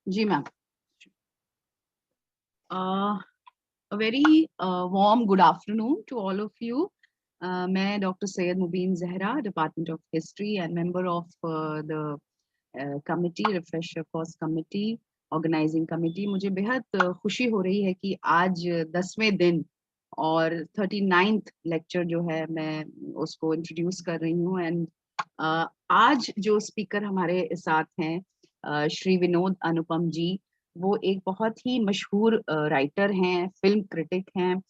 Ji ma'am. A very warm good afternoon to all of you. मैं doctor Syed Mubeen Zahra, department of history and member of the committee, refresher course committee, organizing committee. मुझे बेहद खुशी हो रही है कि आज 10वें दिन और 39th लेक्चर जो है मैं उसको इंट्रोड्यूस कर रही हूँ। एंड आज जो स्पीकर हमारे साथ हैं श्री विनोद अनुपम जी, वो एक बहुत ही मशहूर राइटर हैं, फिल्म क्रिटिक हैं।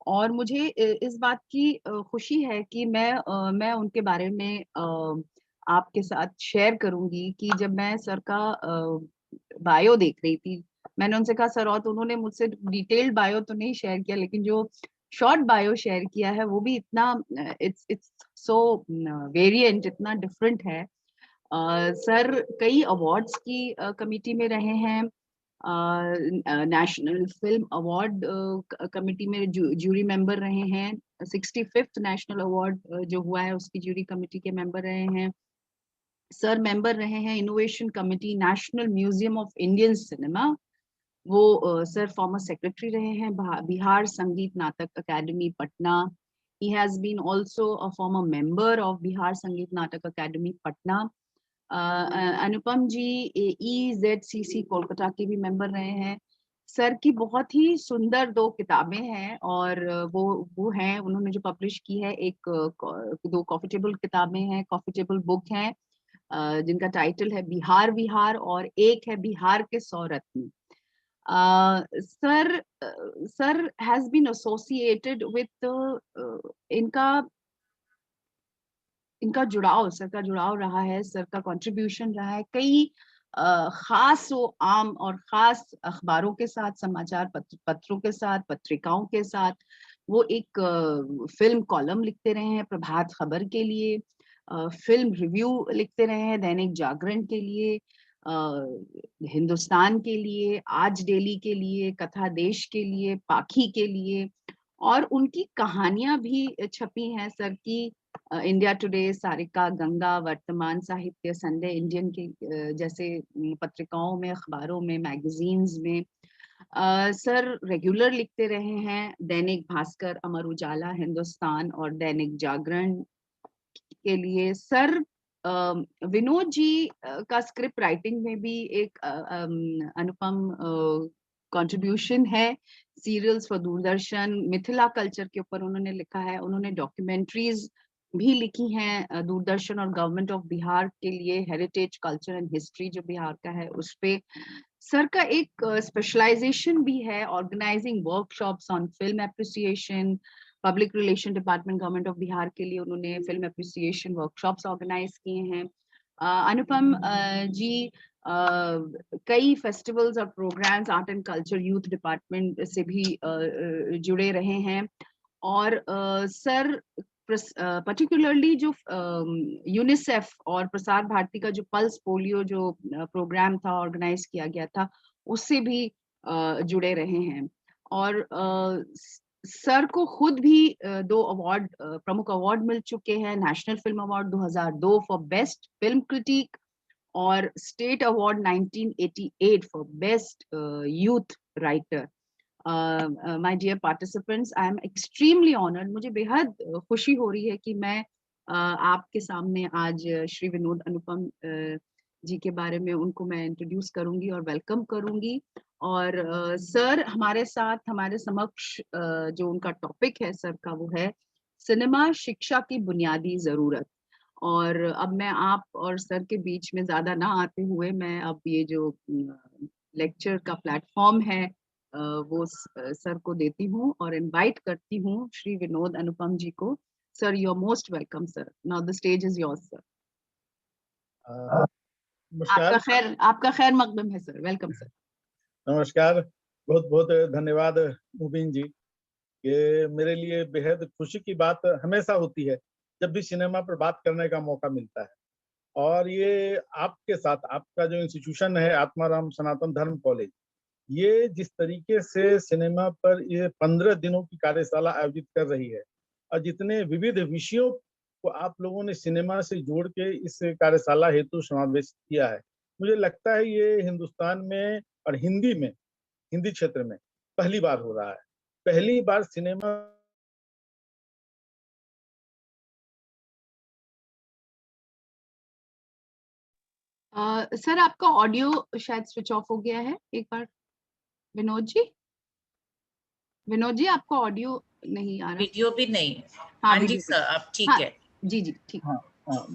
और मुझे इस बात की खुशी है कि मैं उनके बारे में आपके साथ शेयर करूंगी कि जब मैं सर का बायो देख रही थी, मैंने उनसे कहा सर, और तो उन्होंने मुझसे डिटेल्ड बायो तो नहीं शेयर किया, लेकिन जो शॉर्ट बायो शेयर किया है वो भी इतना इट्स सो वेरिएंट, इतना डिफरेंट है। सर कई अवार्ड्स की कमिटी में रहे हैं। नेशनल फिल्म अवार्ड कमिटी में जूरी मेंबर रहे हैं। 65th नेशनल अवार्ड जो हुआ है उसकी जूरी कमिटी के मेंबर रहे हैं। सर मेंबर रहे हैं innovation committee, national museum of Indian cinema. वो सर फॉर्मर सेक्रेटरी रहे हैं Bihar Sangeet Natak academy Patna. He has been also a former member of Bihar Sangeet Natak academy Patna. Anupam ji EZCC Kolkata के भी मेंबर रहे हैं। सर की बहुत ही सुंदर दो किताबें हैं, और वो हैं, उन्होंने जो पब्लिश की है, एक दो कॉफी टेबल किताबें हैं, कॉफी टेबल बुक हैं, जिनका टाइटल है बिहार विहार, और एक है बिहार के 100 रत्न। Sir has been associated with इनका इनका जुड़ाव, सर का जुड़ाव रहा है, सर का कंट्रीब्यूशन रहा है कई खास व आम और खास अखबारों के साथ, समाचार पत्रों के साथ, पत्रिकाओं के साथ। वो एक फिल्म कॉलम लिखते रहे हैं प्रभात खबर के लिए, फिल्म रिव्यू लिखते रहे हैं दैनिक जागरण के लिए, हिंदुस्तान के लिए, आज डेली के लिए, कथा देश के लिए, पाखी के लिए। और उनकी कहानियां भी छपी हैं सर की इंडिया टुडे, सारिका, गंगा, वर्तमान साहित्य, संडे इंडियन के जैसे पत्रिकाओं में, अखबारों में, मैगजीन्स में। सर रेगुलर लिखते रहे हैं दैनिक भास्कर, अमर उजाला, हिंदुस्तान और दैनिक जागरण के लिए। सर विनोद जी का स्क्रिप्ट राइटिंग में भी एक अनुपम कंट्रीब्यूशन है। Serials for Doordarshan, Mithila culture के ऊपर उन्होंने लिखा है। उन्होंने डॉक्यूमेंट्रीज भी लिखी हैं दूरदर्शन और गवर्नमेंट ऑफ बिहार के लिए, हेरिटेज कल्चर एंड हिस्ट्री जो बिहार का है उस पे। सर का एक स्पेशलाइजेशन भी है organizing workshops on film appreciation. Public relation department, government of Bihar के लिए उन्होंने फिल्म एप्रिसिएशन वर्कशॉप्स ऑर्गेनाइज किए हैं। अनुपम जी कई फेस्टिवल्स और programs, art and culture, youth department से भी जुड़े रहे हैं। और सर पर्टिकुलरली जो यूनिसेफ और प्रसार भारती का जो पल्स पोलियो जो प्रोग्राम था, ऑर्गेनाइज किया गया था, उससे भी जुड़े रहे हैं। और सर को खुद भी दो अवार्ड, प्रमुख अवार्ड मिल चुके हैं। National film award 2002 for best film critic, और state award 1988 for best youth writer. My dear participants, I am extremely honoured, मुझे बेहद खुशी हो रही है कि मैं आपके सामने आज श्री विनोद अनुपम जी के बारे में उनको मैं इंट्रोड्यूस करूंगी और वेलकम करूंगी। और सर हमारे साथ, हमारे समक्ष जो उनका टॉपिक है सर का, वो है सिनेमा शिक्षा की बुनियादी जरूरत। और अब मैं आप और सर के बीच में ज्यादा ना आते हुए, मैं अब ये जो लेक्चर का प्लेटफॉर्म है वो सर को देती हूँ और इनवाइट करती हूँ श्री विनोद अनुपम जी को। Sir you are most welcome sir, now the stage is yours sir. नमस्कार। आपका खैर मकदम है सर, वेलकम सर। नमस्कार, बहुत बहुत धन्यवाद मुबीन जी। ये मेरे लिए बेहद खुशी की बात हमेशा होती है जब भी सिनेमा पर बात करने का मौका मिलता है। और ये आपके साथ, आपका जो इंस्टीट्यूशन है आत्माराम सनातन धर्म कॉलेज, ये जिस तरीके से सिनेमा पर ये 15 दिनों की कार्यशाला आयोजित कर रही है, और जितने विविध विषयों को आप लोगों ने सिनेमा से जोड़ के इस कार्यशाला हेतु समावेश किया है, मुझे लगता है ये हिंदुस्तान में और हिंदी में, हिंदी क्षेत्र में पहली बार हो रहा है। पहली बार सिनेमा सर आपका ऑडियो शायद स्विच ऑफ हो गया है, एक बार विनोद जी, विनोद जी आपका ऑडियो नहीं आ रहा। वीडियो भी नहीं। हाँ हाँ जी वीडियो सर, अब ठीक हाँ है। जी जी ठीक। हाँ, हाँ,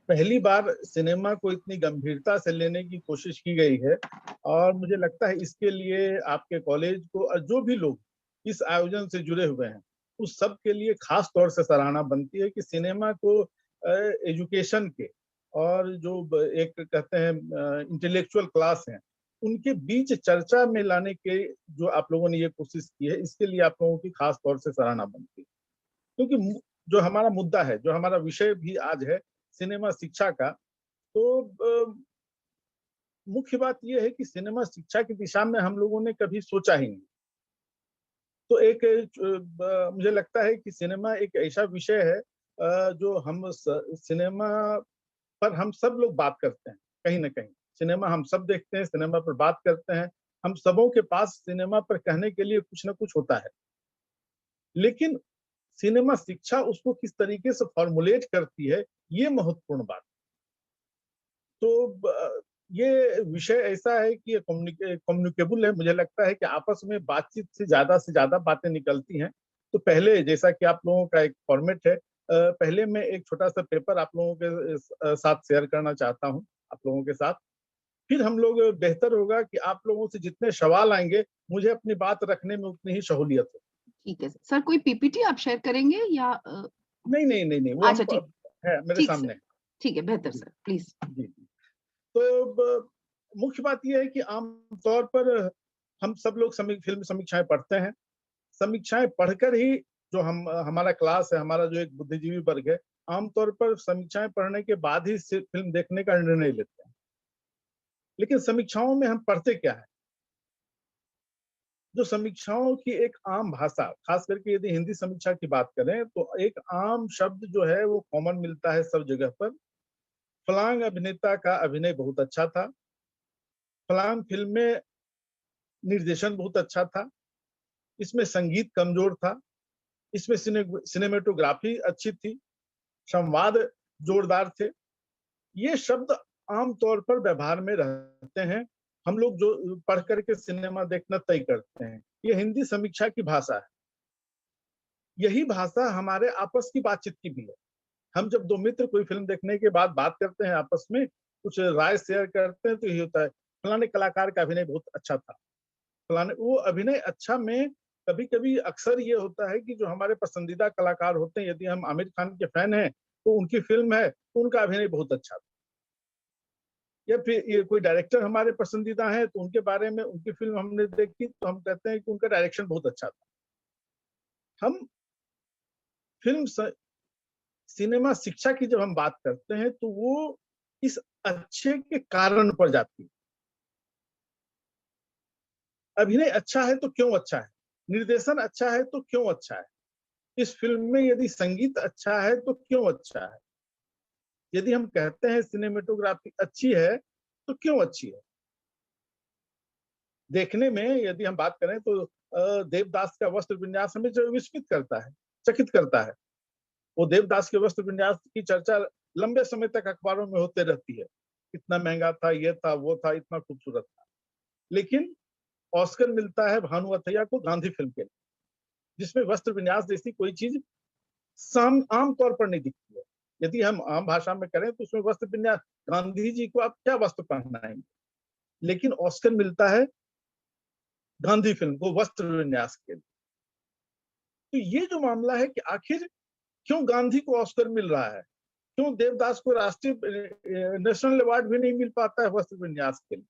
पहली बार सिनेमा को इतनी गंभीरता से लेने की कोशिश की गई है और मुझे लगता है इसके लिए आपके कॉलेज को और जो भी लोग इस आयोजन से जुड़े हुए हैं उस सब के लिए खास तौर से सराहना बनती है कि सिनेमा को एजुकेशन के और जो एक कहते हैं इंटेलेक्चुअल क्लास हैं उनके बीच चर्चा में लाने के जो आप लोगों ने ये कोशिश की है, इसके लिए आप लोगों की खास तौर से सराहना बनती है। क्योंकि जो हमारा मुद्दा है, जो हमारा विषय भी आज है सिनेमा शिक्षा का, तो मुख्य बात यह है कि सिनेमा शिक्षा की दिशा में हम लोगों ने कभी सोचा ही नहीं। तो एक मुझे लगता है कि सिनेमा एक ऐसा विषय है जो हम सिनेमा पर हम सब लोग बात करते हैं कहीं ना कहीं। सिनेमा हम सब देखते हैं, सिनेमा पर बात करते हैं, हम सबों के पास सिनेमा पर कहने के लिए कुछ ना कुछ होता है, लेकिन सिनेमा शिक्षा उसको किस तरीके से फॉर्मुलेट करती है, ये महत्वपूर्ण बात। तो ये विषय ऐसा है कि कम्युनिकेबल है। मुझे लगता है कि आपस में बातचीत से ज्यादा बातें निकलती हैं। तो पहले जैसा कि आप लोगों का एक फॉर्मेट है, पहले मैं एक छोटा सा पेपर आप लोगों के साथ शेयर करना चाहता हूँ, आप लोगों के साथ। फिर हम लोग बेहतर होगा कि आप लोगों से जितने सवाल आएंगे मुझे अपनी बात रखने में उतनी ही सहूलियत हो। ठीक है सर, कोई पीपीटी आप शेयर करेंगे या नहीं नहीं नहीं नहीं, वो अच्छा हम ठीक, है मेरे ठीक सामने। सर, ठीक है बेहतर जी सर प्लीज। जी जी। तो मुख्य बात यह है कि आम तौर पर हम सब लोग फिल्म समीक्षाएं पढ़ते हैं। समीक्षाएं पढ़कर ही जो हम हमारा क्लास है, हमारा जो एक बुद्धिजीवी वर्ग है, आमतौर पर समीक्षाएं पढ़ने के बाद ही फिल्म देखने का निर्णय लेते हैं। लेकिन समीक्षाओं में हम पढ़ते क्या है? जो समीक्षाओं की एक आम भाषा, खास करके यदि हिंदी समीक्षा की बात करें तो एक आम शब्द जो है वो कॉमन मिलता है सब जगह पर। फलांग अभिनेता का अभिनय बहुत अच्छा था, फलांग फिल्म में निर्देशन बहुत अच्छा था, इसमें संगीत कमजोर था, इसमें सिनेमेटोग्राफी अच्छी थी, संवाद जोरदार थे। ये शब्द आमतौर पर व्यवहार में रहते हैं। हम लोग जो पढ़ करके सिनेमा देखना तय करते हैं, ये हिंदी समीक्षा की भाषा है। यही भाषा हमारे आपस की बातचीत की भी है। हम जब दो मित्र कोई फिल्म देखने के बाद बात करते हैं, आपस में कुछ राय शेयर करते हैं, तो ये होता है फलाने कलाकार का अभिनय बहुत अच्छा था, फलाने वो अभिनय अच्छा में कभी कभी अक्सर ये होता है कि जो हमारे पसंदीदा कलाकार होते हैं, यदि हम आमिर खान के फैन हैं तो उनकी फिल्म है तो उनका अभिनय बहुत अच्छा था। या फिर ये कोई डायरेक्टर हमारे पसंदीदा है तो उनके बारे में, उनकी फिल्म हमने देखी तो हम कहते हैं कि उनका डायरेक्शन बहुत अच्छा था। हम फिल्म सिनेमा शिक्षा की जब हम बात करते हैं तो वो इस अच्छे के कारण पर जाती है। अभिनय अच्छा है तो क्यों अच्छा है, निर्देशन अच्छा है तो क्यों अच्छा है, इस फिल्म में यदि संगीत अच्छा है तो क्यों अच्छा है, यदि हम कहते हैं सिनेमेटोग्राफी अच्छी है तो क्यों अच्छी है। देखने में यदि हम बात करें तो देवदास का वस्त्र विन्यास हमें जो विस्मित करता है, चकित करता है। वो देवदास के वस्त्र विन्यास की चर्चा लंबे समय तक अखबारों में होते रहती है, इतना महंगा था, ये था, वो था, इतना खूबसूरत था। लेकिन ऑस्कर मिलता है भानु अथैया को गांधी फिल्म के लिए, जिसमें वस्त्र विन्यास जैसी कोई चीज आम तौर पर नहीं दिखती है। यदि हम आम भाषा में करें तो उसमें वस्त्र विन्यास, गांधी जी को आप क्या वस्त्र पहनाएंगे, लेकिन ऑस्कर मिलता है गांधी फिल्म को वस्त्र विन्यास के लिए। तो ये जो मामला है कि आखिर क्यों गांधी को ऑस्कर मिल रहा है, क्यों देवदास को राष्ट्रीय नेशनल अवार्ड भी नहीं मिल पाता है वस्त्र विन्यास के लिए।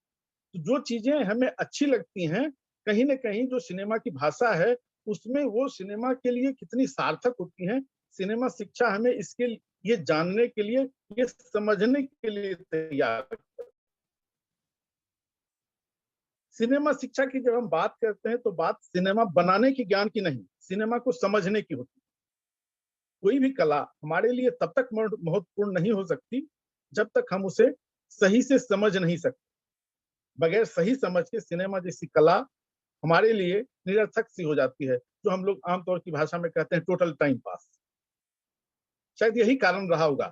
तो जो चीजें हमें अच्छी लगती हैं, कहीं ना कहीं जो सिनेमा की भाषा है उसमें वो सिनेमा के लिए कितनी सार्थक होती हैं। सिनेमा शिक्षा हमें इसके ये जानने के लिए, ये समझने के लिए तैयार है। सिनेमा शिक्षा की जब हम बात करते हैं तो बात सिनेमा बनाने की ज्ञान की नहीं, सिनेमा को समझने की होती है। कोई भी कला हमारे लिए तब तक महत्वपूर्ण नहीं हो सकती जब तक हम उसे सही से समझ नहीं सकते। बगैर सही समझ के सिनेमा जैसी कला हमारे लिए निरर्थक सी हो जाती है, जो हम लोग आमतौर की भाषा में कहते हैं टोटल टाइम पास। शायद यही कारण रहा होगा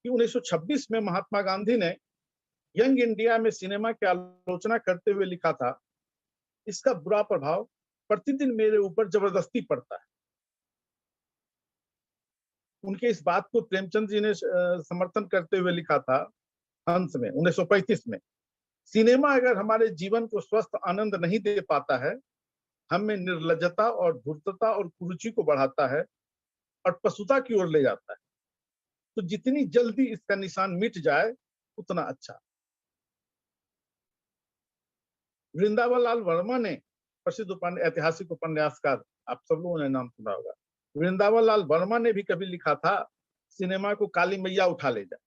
कि 1926 में महात्मा गांधी ने यंग इंडिया में सिनेमा की आलोचना करते हुए लिखा था, इसका बुरा प्रभाव प्रतिदिन मेरे ऊपर जबरदस्ती पड़ता है। उनके इस बात को प्रेमचंद जी ने समर्थन करते हुए लिखा था हंस में 1935 में, सिनेमा अगर हमारे जीवन को स्वस्थ आनंद नहीं दे पाता है, हमें निर्लज्जता और धूर्तता और कुरुचि को बढ़ाता है और पशुता की ओर ले जाता है। तो जितनी जल्दी इसका निशान मिट जाए उतना अच्छा। वृंदावन लाल वर्मा ने, प्रसिद्ध ऐतिहासिक उपन्यासकार, आप सब लोगों ने नाम सुना होगा, वृंदावन लाल वर्मा ने भी कभी लिखा था, सिनेमा को काली मैया उठा ले जाए।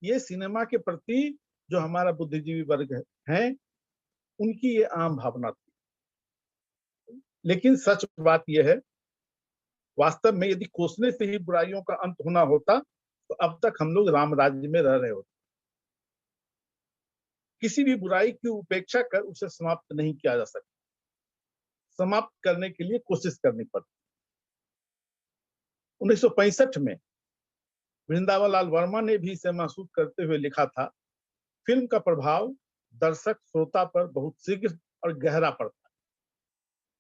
ये सिनेमा के प्रति जो हमारा बुद्धिजीवी वर्ग है उनकी ये आम भावना थी। लेकिन सच बात यह है, वास्तव में यदि कोसने से ही बुराइयों का अंत होना होता तो अब तक हम लोग राम राज्य में रह रहे होते। किसी भी बुराई की उपेक्षा कर उसे समाप्त नहीं किया जा सकता, समाप्त करने के लिए कोशिश करनी पड़ती। 1965 में वृंदावन लाल वर्मा ने भी इसे महसूस करते हुए लिखा था, फिल्म का प्रभाव दर्शक श्रोता पर बहुत शीघ्र और गहरा पड़ता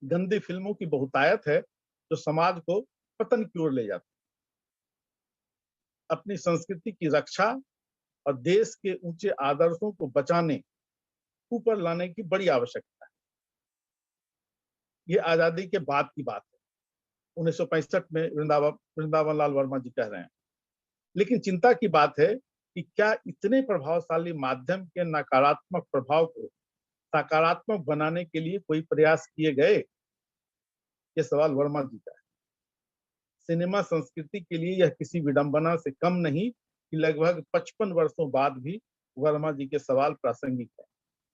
है। गंदी फिल्मों की बहुतायत है जो समाज को पतन की ओर ले जाती है। अपनी संस्कृति की रक्षा और देश के ऊंचे आदर्शों को बचाने, ऊपर लाने की बड़ी आवश्यकता है। ये आजादी के बाद की बात है, 1965 में वृंदावन लाल वर्मा जी कह रहे हैं। लेकिन चिंता की बात है कि क्या इतने प्रभावशाली माध्यम के नकारात्मक प्रभाव को सकारात्मक बनाने के लिए कोई प्रयास किए गए? ये सवाल वर्मा जी का है। सिनेमा संस्कृति के लिए यह किसी विडंबना से कम नहीं कि लगभग 55 वर्षों बाद भी वर्मा जी के सवाल प्रासंगिक है।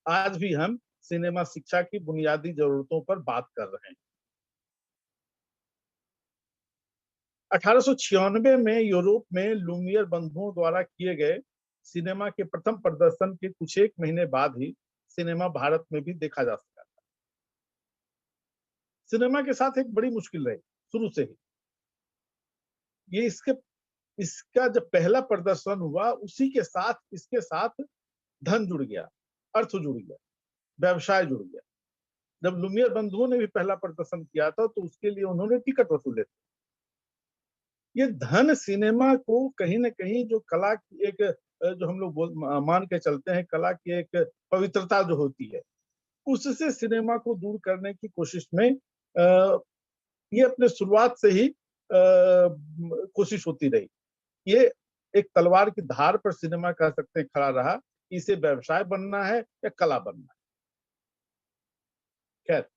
आज भी हम सिनेमा शिक्षा की बुनियादी जरूरतों पर बात कर रहे हैं। 1896 में यूरोप में लुमियर बंधुओं द्वारा किए गए सिनेमा के प्रथम प्रदर्शन के कुछ एक महीने बाद ही सिनेमा भारत में भी देखा जा सका था। सिनेमा के साथ एक बड़ी मुश्किल रही शुरू से ही। ये इसका जब पहला प्रदर्शन हुआ, उसी के साथ इसके साथ धन जुड़ गया, अर्थ जुड़ गया, व्यवसाय जुड़ गया। जब लुमियर बंधुओं ने भी पहला प्रदर्शन किया था तो उसके लिए उन्होंने टिकट वसूले थे। ये धन सिनेमा को कहीं ना कहीं जो कला की एक जो हम लोग मान के चलते हैं, कला की एक पवित्रता जो होती है, उससे सिनेमा को दूर करने की कोशिश में ये अपने शुरुआत से ही कोशिश होती रही। ये एक तलवार की धार पर सिनेमा कह सकते हैं खड़ा रहा, इसे व्यवसाय बनना है या कला बनना है। खैर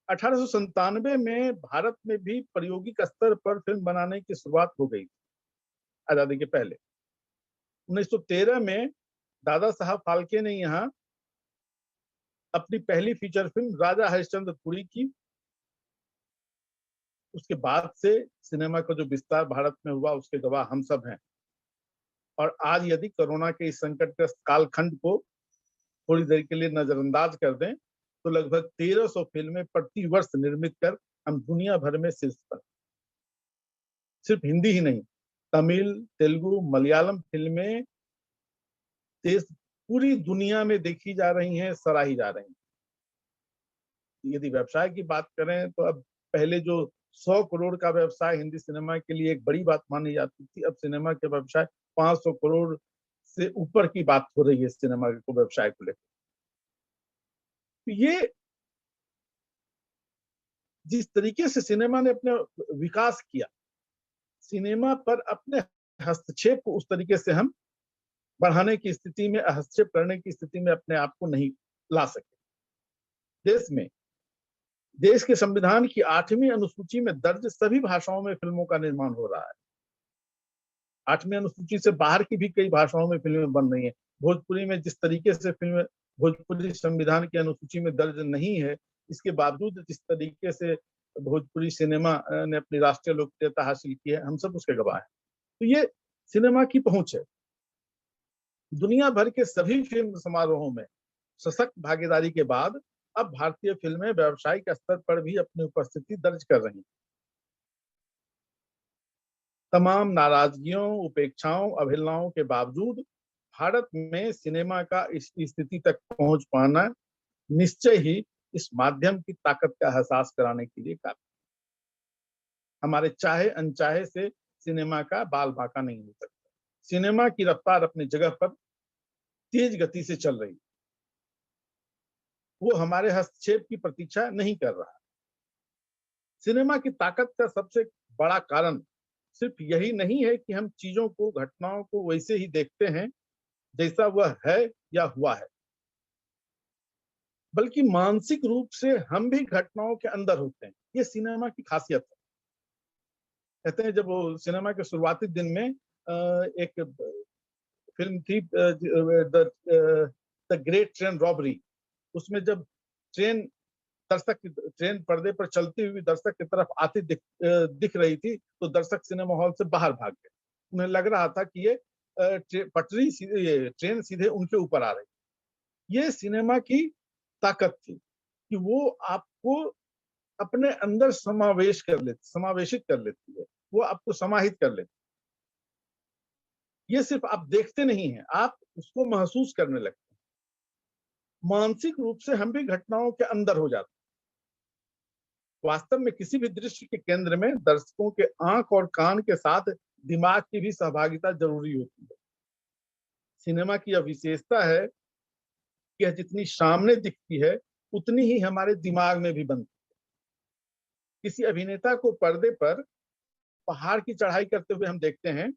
1897 में भारत में भी प्रायोगिक स्तर पर फिल्म बनाने की शुरुआत हो गई आजादी के पहले। 1913 में दादा साहब फाल्के ने यहाँ अपनी पहली फीचर फिल्म राजा हरिश्चंद्र पूरी की। उसके बाद से सिनेमा का जो विस्तार भारत में हुआ उसके गवाह हम सब हैं। और आज यदि कोरोना के इस संकटग्रस्त कालखंड को थोड़ी देर के लिए नजरअंदाज कर दें तो लगभग 1300 फिल्में प्रति वर्ष निर्मित कर हम दुनिया भर में शीर्ष पर, सिर्फ हिंदी ही नहीं, तमिल, तेलुगु, मलयालम फिल्में देश पूरी दुनिया में देखी जा रही हैं, सराही जा रही हैं। यदि व्यवसाय की बात करें तो अब पहले जो 100 करोड़ का व्यवसाय हिंदी सिनेमा के लिए एक बड़ी बात मानी जाती थी, अब सिनेमा के व्यवसाय 500 करोड़ से ऊपर की बात हो रही है सिनेमा को व्यवसाय को लेकर। ये जिस तरीके से सिनेमा ने अपने विकास किया, सिनेमा पर अपने हस्तक्षेप को उस तरीके से हम बढ़ाने की स्थिति में, हस्तक्षेप करने की स्थिति में अपने आप को नहीं ला सके। देश के संविधान की 8वीं अनुसूची में दर्ज सभी भाषाओं में फिल्मों का निर्माण हो रहा है। 8वीं अनुसूची से बाहर की भी कई भाषाओं में फिल्में बन रही हैं। भोजपुरी में जिस तरीके से फिल्म भोजपुरी संविधान की अनुसूची में दर्ज नहीं है, इसके बावजूद जिस तरीके से भोजपुरी सिनेमा ने अपनी राष्ट्रीय लोकप्रियता हासिल की है, हम सब उसके गवाह हैं। तो ये सिनेमा की पहुंच है। दुनिया भर के सभी फिल्म समारोहों में सशक्त भागीदारी के बाद अब भारतीय फिल्में व्यावसायिक स्तर पर भी अपनी उपस्थिति दर्ज कर रही हैं। तमाम नाराजगियों, उपेक्षाओं, अवहेलनाओं के बावजूद भारत में सिनेमा का इस स्थिति तक पहुंच पाना निश्चय ही इस माध्यम की ताकत का एहसास कराने के लिए काफी। हमारे चाहे अनचाहे से सिनेमा का बाल बांका नहीं हो सकता। सिनेमा की रफ्तार अपनी जगह पर तेज गति से चल रही, वो हमारे हस्तक्षेप की प्रतीक्षा नहीं कर रहा। सिनेमा की ताकत का सबसे बड़ा कारण सिर्फ यही नहीं है कि हम चीजों को, घटनाओं को वैसे ही देखते हैं जैसा वह है या हुआ है, बल्कि मानसिक रूप से हम भी घटनाओं के अंदर होते हैं। ये सिनेमा की खासियत है। कहते हैं जब वो सिनेमा के शुरुआती दिन में एक फिल्म थी द ग्रेट ट्रेन रॉबरी, उसमें जब ट्रेन ट्रेन पर्दे पर चलती हुई दर्शक की तरफ आती दिख रही थी तो दर्शक सिनेमा हॉल से बाहर भाग गए। उन्हें लग रहा था कि ये ट्रेन सीधे उनके ऊपर आ रही। ये सिनेमा की ताकत थी कि वो आपको अपने अंदर समावेशित कर लेती है, वो आपको समाहित कर लेती है। ये सिर्फ आप देखते नहीं हैं, आप उसको महसूस करने लगते हैं। मानसिक रूप से हम भी घटनाओं के अंदर हो जाते हैं। वास्तव में किसी भी दृश्य के केंद्र में दर्शकों के आंख और कान के साथ दिमाग की भी सहभागिता जरूरी होती है। सिनेमा की यह विशेषता है कि यह जितनी सामने दिखती है उतनी ही हमारे दिमाग में भी बनती है। किसी अभिनेता को पर्दे पर पहाड़ की चढ़ाई करते हुए हम देखते हैं,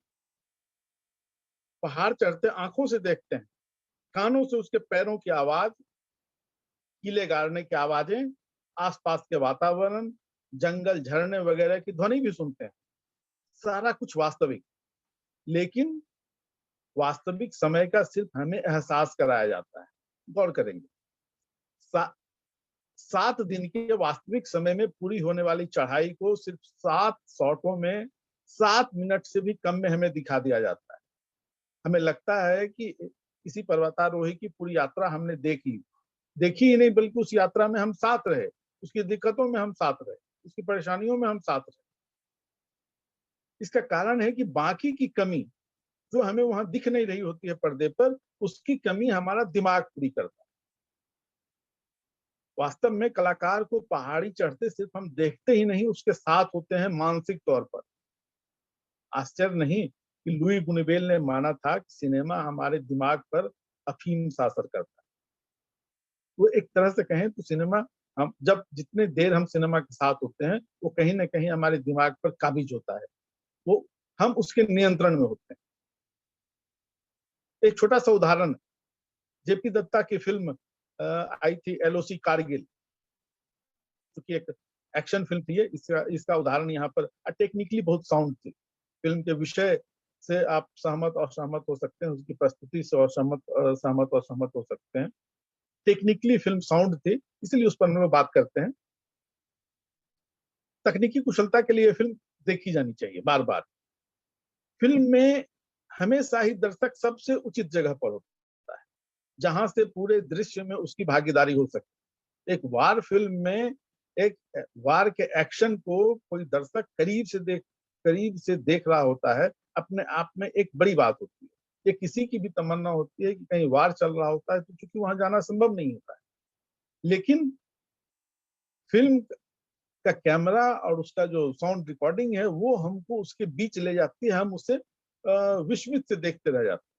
पहाड़ चढ़ते आंखों से देखते हैं, कानों से उसके पैरों की आवाज, कीले गाड़ने की आवाजें, आसपास के वातावरण, जंगल, झरने वगैरह की ध्वनि भी सुनते हैं। सारा कुछ वास्तविक, लेकिन वास्तविक समय का सिर्फ हमें एहसास कराया जाता है। गौर करेंगे, 7 दिन के वास्तविक समय में पूरी होने वाली चढ़ाई को सिर्फ 7 शॉटों में 7 मिनट से भी कम में हमें दिखा दिया जाता है। हमें लगता है कि किसी पर्वतारोही की पूरी यात्रा हमने देखी ही नहीं, बल्कि उस यात्रा में हम साथ रहे, उसकी दिक्कतों में हम साथ रहे, उसकी परेशानियों में हम साथ रहे। इसका कारण है कि बाकी की कमी जो हमें वहां दिख नहीं रही होती है पर्दे पर, उसकी कमी हमारा दिमाग पूरी करता है। वास्तव में कलाकार को पहाड़ी चढ़ते सिर्फ हम देखते ही नहीं, उसके साथ होते हैं मानसिक तौर पर। आश्चर्य नहीं कि लुई बुनुवेल ने माना था कि सिनेमा हमारे दिमाग पर अफीम सा असर करता है। वो एक तरह से कहें तो सिनेमा, हम जब जितने देर हम सिनेमा के साथ होते हैं, वो कहीं ना कहीं हमारे दिमाग पर काबिज होता है, वो हम उसके नियंत्रण में होते हैं। एक छोटा सा उदाहरण, जेपी दत्ता की फिल्म आई थी एलओसी कारगिल, क्योंकि एक एक्शन फिल्म थी। इसका इसका उदाहरण यहाँ पर टेक्निकली बहुत साउंड थी। फिल्म के विषय से आप सहमत और सहमत हो सकते हैं, उसकी प्रस्तुति से और सहमत और सहमत हो सकते हैं। टेक्निकली फिल्म साउंड थी, इसलिए उस पर हम लोग बात करते हैं। तकनीकी कुशलता के लिए फिल्म देखी जानी चाहिए बार बार। फिल्म में हमेशा ही दर्शक सबसे उचित जगह पर होता है, जहां से पूरे दृश्य में उसकी भागीदारी हो सकती है। एक वार फिल्म में एक वार के एक्शन को कोई दर्शक करीब से देख रहा होता है, अपने आप में एक बड़ी बात होती है। ये किसी की भी तमन्ना होती है कि कहीं वार चल रहा होता है तो चूंकि वहां जाना संभव नहीं होता है, लेकिन फिल्म का कैमरा और उसका जो साउंड रिकॉर्डिंग है वो हमको उसके बीच ले जाती है, हम उसे विस्मित से देखते रह जाते हैं।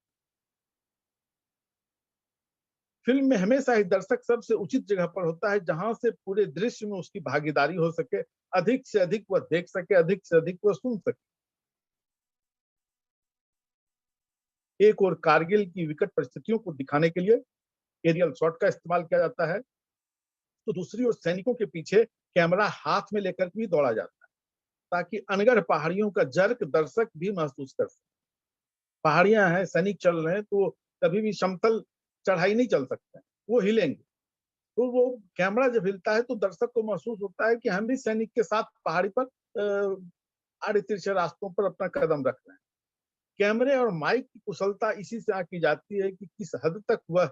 फिल्म में हमेशा ही दर्शक सबसे उचित जगह पर होता है, जहां से पूरे दृश्य में उसकी भागीदारी हो सके, अधिक से अधिक वह देख सके, अधिक से अधिक वह सुन सके। एक और कारगिल की विकट परिस्थितियों को दिखाने के लिए एरियल शॉट का इस्तेमाल किया जाता है, तो दूसरी ओर सैनिकों के पीछे कैमरा हाथ में लेकर भी दौड़ा जाता है, ताकि अनगढ़ पहाड़ियों का जर्क दर्शक भी महसूस कर सके। पहाड़ियां हैं, सैनिक चल रहे हैं, तो कभी भी समतल चढ़ाई नहीं चल सकते, वो हिलेंगे। तो वो कैमरा जब हिलता है तो दर्शक को महसूस होता है कि हम भी सैनिक के साथ पहाड़ी पर आड़े तिरछे रास्तों पर अपना कदम रख रहे हैं। कैमरे और माइक की कुशलता इसी से आकी जाती है कि किस हद तक वह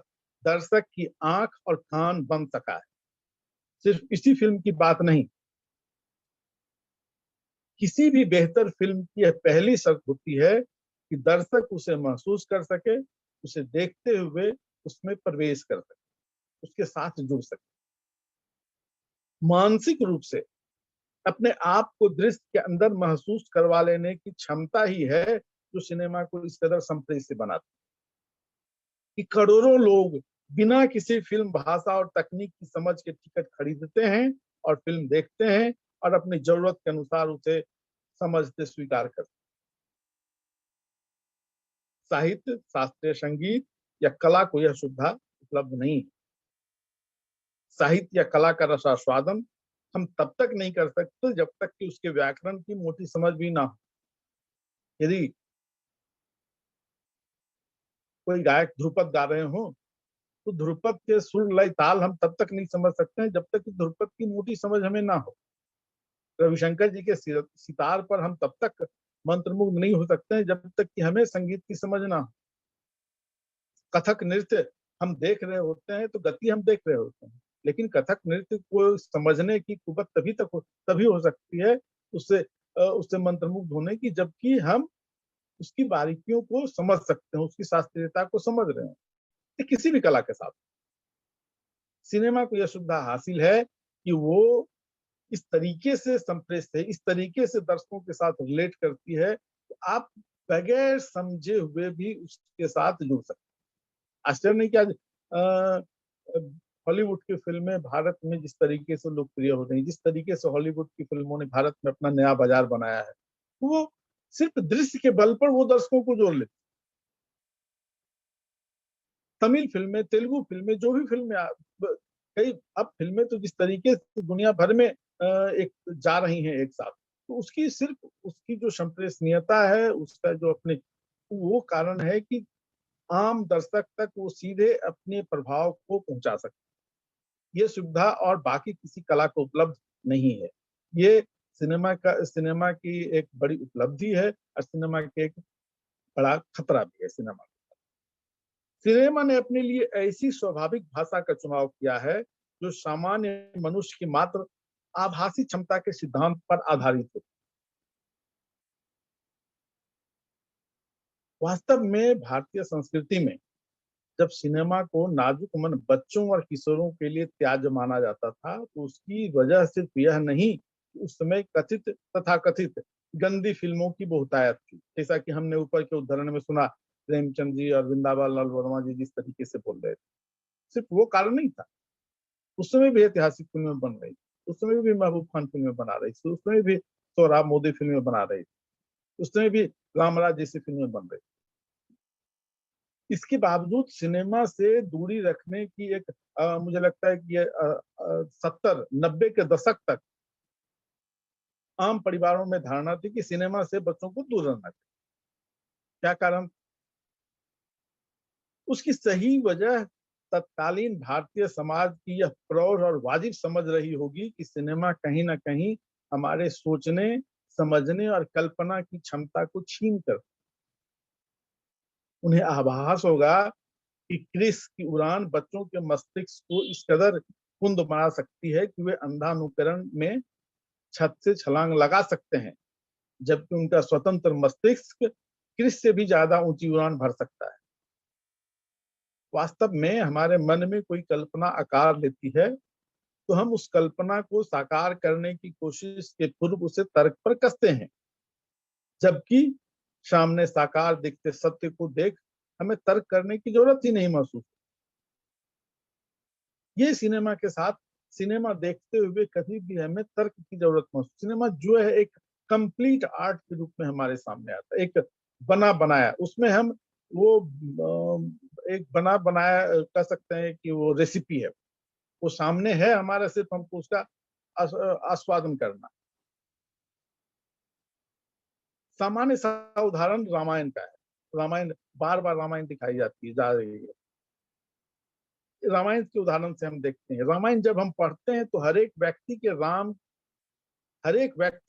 दर्शक की आंख और कान बन सका है। सिर्फ इसी फिल्म की बात नहीं, किसी भी बेहतर फिल्म की यह पहली शर्त होती है कि दर्शक उसे महसूस कर सके, उसे देखते हुए उसमें प्रवेश कर सके, उसके साथ जुड़ सके। मानसिक रूप से अपने आप को दृश्य के अंदर महसूस करवा लेने की क्षमता ही है जो सिनेमा को इस कदर संप्रेषित बनाती है कि करोड़ों लोग बिना किसी फिल्म भाषा और तकनीक की समझ के टिकट खरीदते हैं और फिल्म देखते हैं और अपनी जरूरत के अनुसार उसे समझते स्वीकार करते। साहित्य, शास्त्रीय संगीत या कला को यह सुविधा उपलब्ध नहीं है। साहित्य या कला का रसास्वादन हम तब तक नहीं कर सकते जब तक कि उसके व्याकरण की मोटी समझ भी ना हो। यदि कोई गायक ध्रुपद गा रहे हो तो ध्रुपद के सुर लय ताल हम तब तक नहीं समझ सकते हैं जब तक कि ध्रुपद की मोटी समझ हमें ना हो। रविशंकर जी के सितार पर हम तब तक मंत्रमुग्ध नहीं हो सकते हैं जब तक कि हमें संगीत की समझ ना हो। कथक नृत्य हम देख रहे होते हैं तो गति हम देख रहे होते हैं, लेकिन कथक नृत्य को समझने की कुवत तभी हो सकती है उससे उससे मंत्रमुग्ध होने की, जबकि हम उसकी बारीकियों को समझ सकते हैं, उसकी शास्त्रीयता को समझ रहे हैं। ये किसी भी कला के साथ सिनेमा को यह सुविधा हासिल है कि वो इस तरीके से संप्रेषित है, इस तरीके से दर्शकों के साथ रिलेट करती है तो आप बगैर समझे हुए भी उसके साथ जुड़ सकते हैं। आश्चर्य नहीं कि आज हॉलीवुड की फिल्में भारत में जिस तरीके से लोकप्रिय हो रही, जिस तरीके से हॉलीवुड की फिल्मों ने भारत में अपना नया बाजार बनाया है, वो सिर्फ दृश्य के बल पर वो दर्शकों को जोड़ लेती। तमिल फिल्में, तेलुगु फिल्में, जो भी फिल्में कई अब फिल्में तो जिस तरीके से दुनिया भर में एक जा रही हैं एक साथ, तो उसकी सिर्फ उसकी जो संप्रेषणीयता है, उसका जो अपने वो कारण है कि आम दर्शक तक वो सीधे अपने प्रभाव को पहुंचा सकते। ये सुविधा और बाकी किसी कला को उपलब्ध नहीं है। ये सिनेमा की एक बड़ी उपलब्धि है और सिनेमा के एक बड़ा खतरा भी है सिनेमा। सिनेमा ने अपने लिए ऐसी स्वाभाविक भाषा का चुनाव किया है जो सामान्य मनुष्य की मात्र आभासी क्षमता के सिद्धांत पर आधारित है। वास्तव में भारतीय संस्कृति में जब सिनेमा को नाजुक मन बच्चों और किशोरों के लिए त्याज्य माना जाता था तो उसकी वजह सिर्फ यह नहीं कि उस समय कथित तथाकथित गंदी फिल्मों की बहुतायत थी, जैसा कि हमने ऊपर के उदाहरण में सुना, प्रेमचंद जी और वृंदावन लाल वर्मा जी जिस तरीके से बोल रहे थे। सिर्फ वो कारण नहीं था, उस समय भी ऐतिहासिक फिल्में बन रही थी, उस समय भी महबूब खान फिल्में बना रही थी, उस समय भी सोहराब मोदी फिल्में बना रही थी, उस समय भी रामराज जैसी फिल्में बन रही थी। इसके बावजूद सिनेमा से दूरी रखने की एक मुझे लगता है कि ये 70-90 के दशक तक आम परिवारों में धारणा थी कि सिनेमा से बच्चों को दूर रहना चाहिए। क्या कारण? उसकी सही वजह तत्कालीन भारतीय समाज की यह प्रौढ़ और वाजिब समझ रही होगी कि सिनेमा कहीं ना कहीं हमारे सोचने, समझने और कल्पना की क्षमता को छीन कर उन्हें आभास होगा कि क्रिस की उड़ान बच्चों के मस्तिष्क को इस कदर कुंद बना सकती है कि वे अंधानुकरण में छत से छलांग लगा सकते हैं, जबकि उनका स्वतंत्र मस्तिष्क क्रिस से भी ज्यादा ऊंची उड़ान भर सकता है। वास्तव में हमारे मन में कोई कल्पना आकार लेती है तो हम उस कल्पना को साकार करने की कोशिश के पूर्व उसे तर्क पर कसते हैं, जबकि सामने साकार दिखते सत्य को देख हमें तर्क करने की जरूरत ही नहीं महसूस। ये सिनेमा के साथ सिनेमा देखते हुए कभी भी हमें तर्क की जरूरत महसूस, सिनेमा जो है एक कंप्लीट आर्ट के रूप में हमारे सामने आता है, एक बना बनाया, उसमें हम वो एक बना बनाया कह सकते हैं कि वो रेसिपी है, वो सामने है हमारा, सिर्फ हमको उसका आस्वादन करना। सामान्य सा उदाहरण रामायण का है। रामायण बार बार रामायण दिखाई जाती है जा रही है। रामायण के उदाहरण से हम देखते हैं, रामायण जब हम पढ़ते हैं तो हर एक व्यक्ति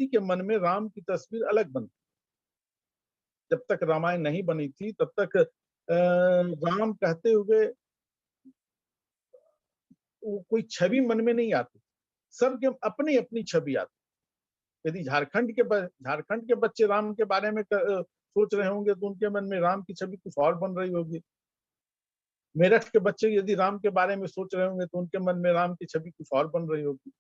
के मन में राम की तस्वीर अलग बनती जब तक रामायण नहीं बनी थी तब तक राम कहते हुए कोई छवि मन में नहीं आती, सबके अपनी अपनी छवि आती। यदि झारखंड के बच्चे राम के बारे में सोच रहे होंगे तो उनके मन में राम की छवि कुछ और बन रही होगी। मेरठ के बच्चे यदि राम के बारे में सोच रहे होंगे तो उनके मन में राम की छवि कुछ और बन रही होगी।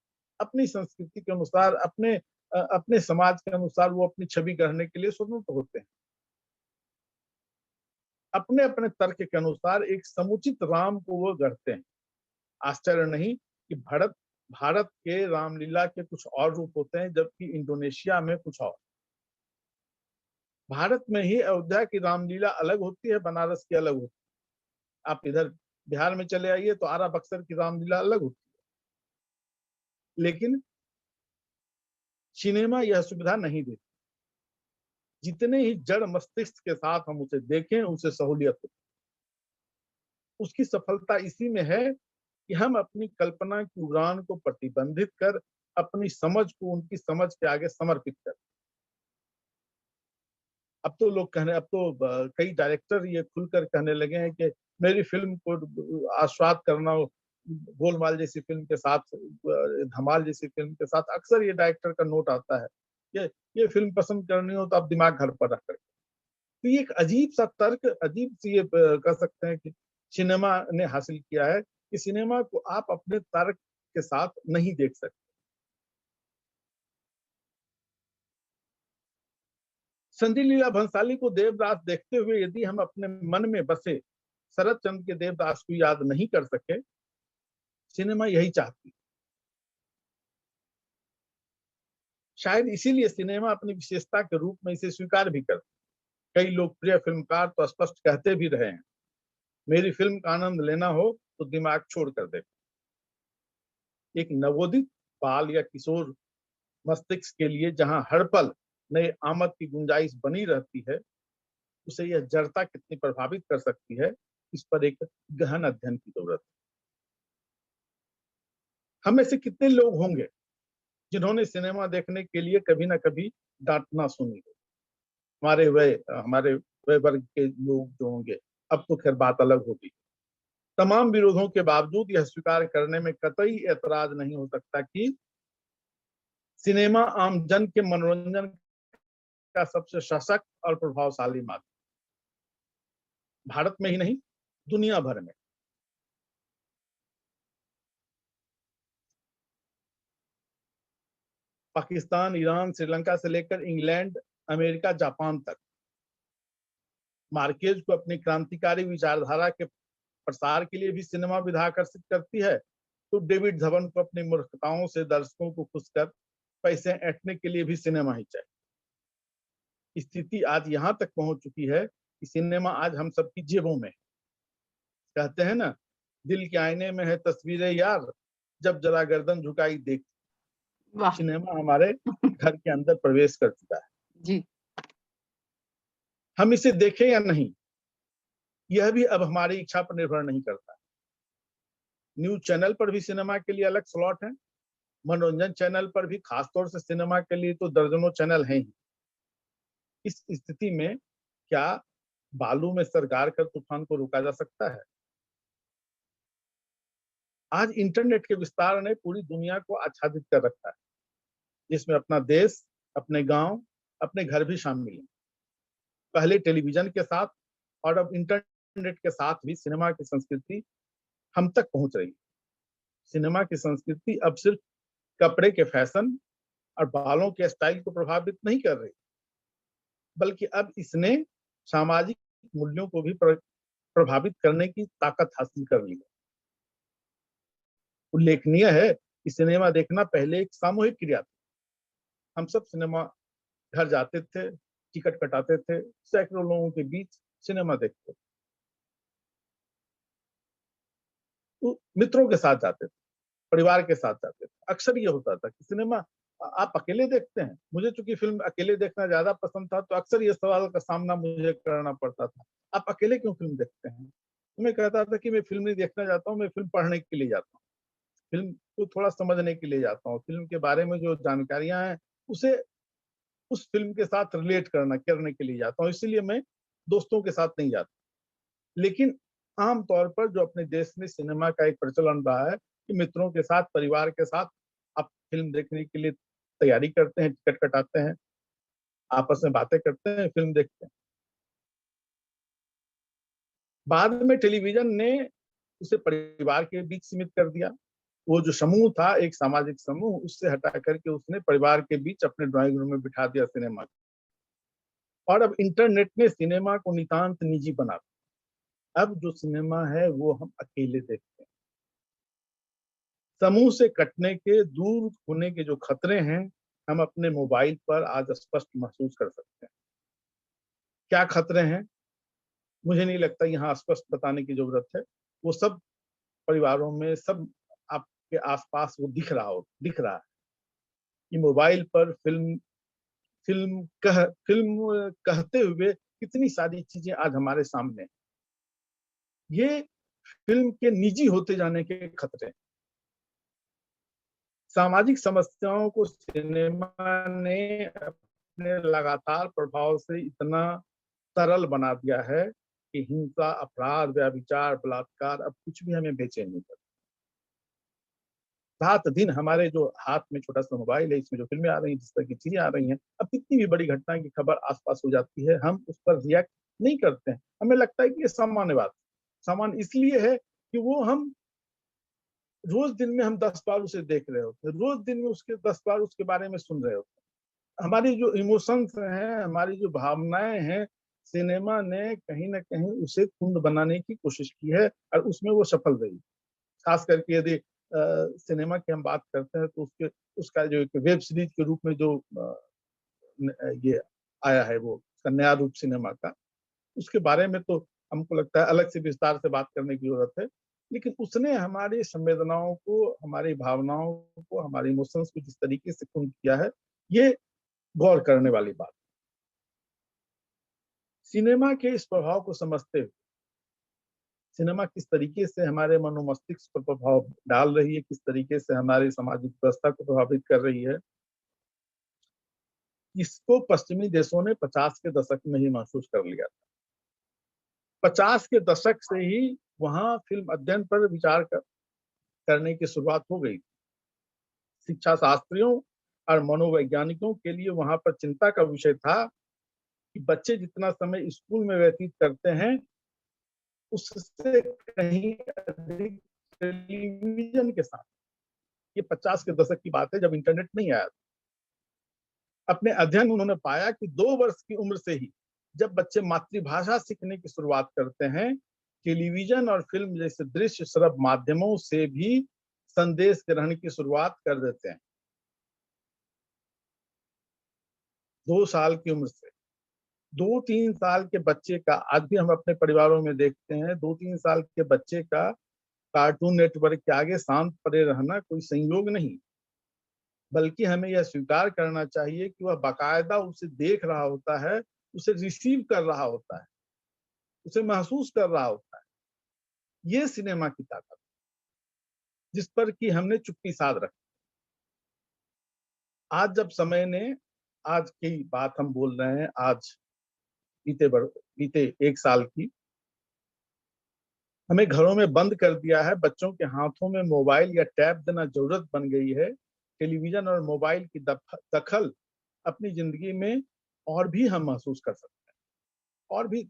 अपनी संस्कृति के अनुसार, अपने समाज के अनुसार वो अपनी छवि गढ़ने के लिए स्वतंत्र होते हैं। अपने अपने तर्क के अनुसार एक समुचित राम को वो गढ़ते हैं। आश्चर्य नहीं कि भारत के रामलीला के कुछ और रूप होते हैं, जबकि इंडोनेशिया में कुछ और। भारत में ही अयोध्या की रामलीला अलग होती है, बनारस की अलग होती है। आप इधर बिहार में चले आइए तो आरा बक्सर की रामलीला अलग होती है। लेकिन सिनेमा यह सुविधा नहीं देती। जितने ही जड़ मस्तिष्क के साथ हम उसे देखें, उसे सहूलियत होती। उसकी सफलता इसी में है कि हम अपनी कल्पना की उड़ान को प्रतिबंधित कर अपनी समझ को उनकी समझ के आगे समर्पित कर। अब तो कई डायरेक्टर ये खुलकर कहने लगे हैं कि मेरी फिल्म को आस्वाद करना हो। गोलमाल जैसी फिल्म के साथ, धमाल जैसी फिल्म के साथ अक्सर ये डायरेक्टर का नोट आता है कि ये फिल्म पसंद करनी हो तो आप दिमाग घर पर रख कर। तो ये एक अजीब सा तर्क, अजीब सी ये कह सकते हैं कि सिनेमा ने हासिल किया है कि सिनेमा को आप अपने तर्क के साथ नहीं देख सकते। संजय लीला भंसाली को देवदास देखते हुए यदि हम अपने मन में बसे शरद चंद्र के देवदास को याद नहीं कर सके, सिनेमा यही चाहती। शायद इसीलिए सिनेमा अपनी विशेषता के रूप में इसे स्वीकार भी करता। कई लोकप्रिय फिल्मकार तो स्पष्ट कहते भी रहे हैं, मेरी फिल्म का आनंद लेना हो तो दिमाग छोड़ कर देखो। एक नवोदित बाल या किशोर मस्तिष्क के लिए जहां हर पल नए आमद की गुंजाइश बनी रहती है, उसे यह जड़ता कितनी प्रभावित कर सकती है, इस पर एक गहन अध्ययन की जरूरत है। हम में से कितने लोग होंगे जिन्होंने सिनेमा देखने के लिए कभी ना कभी डांटना सुनी हो। हमारे वय वर्ग के लोग जो होंगे, अब तो खैर बात अलग होगी। तमाम विरोधों के बावजूद यह स्वीकार करने में कतई ऐतराज नहीं हो सकता कि सिनेमा आम जन के मनोरंजन का सबसे सशक्त और प्रभावशाली माध्यम, भारत में ही नहीं दुनिया भर में। पाकिस्तान, ईरान, श्रीलंका से लेकर इंग्लैंड, अमेरिका, जापान तक मार्केज को अपनी क्रांतिकारी विचारधारा के प्रसार के लिए भी सिनेमा विधा आकर्षित करती है, तो डेविड धवन को अपनी मूर्खताओं से दर्शकों को खुश कर पैसे ऐंठने के लिए भी सिनेमा ही चाहिए। स्थिति आज यहां तक पहुंच चुकी है कि सिनेमा आज हम सबकी जेबों में। कहते हैं ना, दिल के आईने में है तस्वीरें यार, जब जरा गर्दन झुकाई देख। सिनेमा हमारे घर के अंदर प्रवेश कर चुका है जी। हम इसे देखें या नहीं, यह भी अब हमारी इच्छा पर निर्भर नहीं करता। न्यूज चैनल पर भी सिनेमा के लिए अलग स्लॉट है, मनोरंजन चैनल पर भी खासतौर से सिनेमा के लिए तो दर्जनों चैनल हैं ही। इस स्थिति में क्या बालू में सर गाड़ कर तूफान को रोका जा सकता है? आज इंटरनेट के विस्तार ने पूरी दुनिया को आच्छादित कर रखा है, जिसमें अपना देश, अपने गांव, अपने घर भी शामिल हैं। पहले टेलीविजन के साथ और अब इंटरनेट के साथ भी सिनेमा की संस्कृति हम तक पहुंच रही है। सिनेमा की संस्कृति अब सिर्फ कपड़े के फैशन और बालों के स्टाइल को प्रभावित नहीं कर रही, बल्कि अब इसने सामाजिक मूल्यों को भी प्रभावित करने की ताकत हासिल कर ली है। उल्लेखनीय है कि सिनेमा देखना पहले एक सामूहिक क्रिया थी। हम सब सिनेमा घर जाते थे, टिकट कटाते थे, सैकड़ों लोगों के बीच सिनेमा देखते थे। तो मित्रों के साथ जाते थे, परिवार के साथ जाते थे। अक्सर ये होता था कि सिनेमा आप अकेले देखते हैं। मुझे चूंकि फिल्म अकेले देखना ज्यादा पसंद था, तो अक्सर ये सवाल का सामना मुझे करना पड़ता था, आप अकेले क्यों फिल्म देखते हैं? तो मैं कहता था कि मैं फिल्म नहीं देखना चाहता हूँ, मैं फिल्म पढ़ने के लिए जाता हूँ, फिल्म को थोड़ा समझने के लिए जाता हूँ, फिल्म के बारे में जो जानकारियां हैं उसे उस फिल्म के साथ रिलेट करने के लिए जाता हूँ, इसीलिए मैं दोस्तों के साथ नहीं जाता। लेकिन आम तौर पर जो अपने देश में सिनेमा का एक प्रचलन रहा है कि मित्रों के साथ, परिवार के साथ आप फिल्म देखने के लिए तैयारी करते हैं, टिकट कटाते हैं, आपस में बातें करते हैं, फिल्म देखते हैं। बाद में टेलीविजन ने उसे परिवार के बीच सीमित कर दिया। वो जो समूह था, एक सामाजिक समूह, उससे हटा करके उसने परिवार के बीच अपने ड्राइंग रूम में बिठा दिया सिनेमा। और अब इंटरनेट ने सिनेमा को नितांत निजी बना दिया। अब जो सिनेमा है वो हम अकेले देखते हैं। समूह से कटने के, दूर होने के जो खतरे हैं, हम अपने मोबाइल पर आज स्पष्ट महसूस कर सकते हैं। क्या खतरे हैं? मुझे नहीं लगता यहाँ स्पष्ट बताने की जरूरत है। वो सब परिवारों में, सब आपके आसपास वो दिख रहा है कि मोबाइल पर फिल्म कहते हुए कितनी सारी चीजें आज हमारे सामने हैं। ये फिल्म के निजी होते जाने के खतरे हैं। सामाजिक समस्याओं को सिनेमा ने अपने लगातार प्रभाव से इतना सरल बना दिया है कि हिंसा, अपराध, व्यभिचार, बलात्कार अब कुछ भी हमें बेचैन नहीं करता। रात दिन हमारे जो हाथ में छोटा सा मोबाइल है, इसमें जो फिल्में आ रही हैं, जिस तरह की चीजें आ रही हैं, अब कितनी भी बड़ी घटना की खबर आसपास हो जाती है, हम उस पर रिएक्ट नहीं करते हैं। हमें लगता है कि ये सामान्य बात है। सामान्य इसलिए है कि वो हम रोज दिन में हम 10 बार उसे देख रहे होते हैं, रोज दिन में उसके 10 बार उसके बारे में सुन रहे होते हैं। हमारी जो इमोशंस हैं, हमारी जो भावनाएं हैं, सिनेमा ने कहीं ना कहीं उसे कुंद बनाने की कोशिश की है और उसमें वो सफल रही। खास करके यदि सिनेमा की हम बात करते हैं तो उसका जो एक वेब सीरीज के रूप में जो ये आया है, वो उसका नया रूप सिनेमा का, उसके बारे में तो हमको लगता है अलग से विस्तार से बात करने की जरूरत है। लेकिन उसने हमारी संवेदनाओं को, हमारी भावनाओं को, हमारे इमोशंस को जिस तरीके से कुंद किया है, ये गौर करने वाली बात। सिनेमा के इस प्रभाव को समझते हुए, सिनेमा किस तरीके से हमारे मनोमस्तिष्क पर प्रभाव डाल रही है, किस तरीके से हमारी सामाजिक व्यवस्था को प्रभावित कर रही है, इसको पश्चिमी देशों ने 50 के दशक में ही महसूस कर लिया था। 50 के दशक से ही वहां फिल्म अध्ययन पर करने की शुरुआत हो गई। शिक्षा शास्त्रियों और मनोवैज्ञानिकों के लिए वहां पर चिंता का विषय था कि बच्चे जितना समय स्कूल में व्यतीत करते हैं, उससे कहीं अधिक टेलीविजन के साथ। ये 50 के दशक की बात है, जब इंटरनेट नहीं आया। अपने अध्ययन उन्होंने पाया कि 2 वर्ष की उम्र से ही जब बच्चे मातृभाषा सीखने की शुरुआत करते हैं, टेलीविजन और फिल्म जैसे दृश्य श्रव्य माध्यमों से भी संदेश ग्रहण की शुरुआत कर देते हैं। 2 साल की उम्र से 2-3 साल के बच्चे का, आज भी हम अपने परिवारों में देखते हैं, 2-3 साल के बच्चे का कार्टून नेटवर्क के आगे शांत पड़े रहना कोई संयोग नहीं, बल्कि हमें यह स्वीकार करना चाहिए कि वह बाकायदा उसे देख रहा होता है, उसे रिसीव कर रहा होता है, उसे महसूस कर रहा होता है। ये सिनेमा की ताकत, जिस पर कि हमने चुप्पी साध रखी। आज जब समय ने, आज की बात हम बोल रहे हैं, आज बीते 1 साल की, हमें घरों में बंद कर दिया है, बच्चों के हाथों में मोबाइल या टैब देना जरूरत बन गई है। टेलीविजन और मोबाइल की दखल अपनी जिंदगी में और भी हम महसूस कर सकते हैं, और भी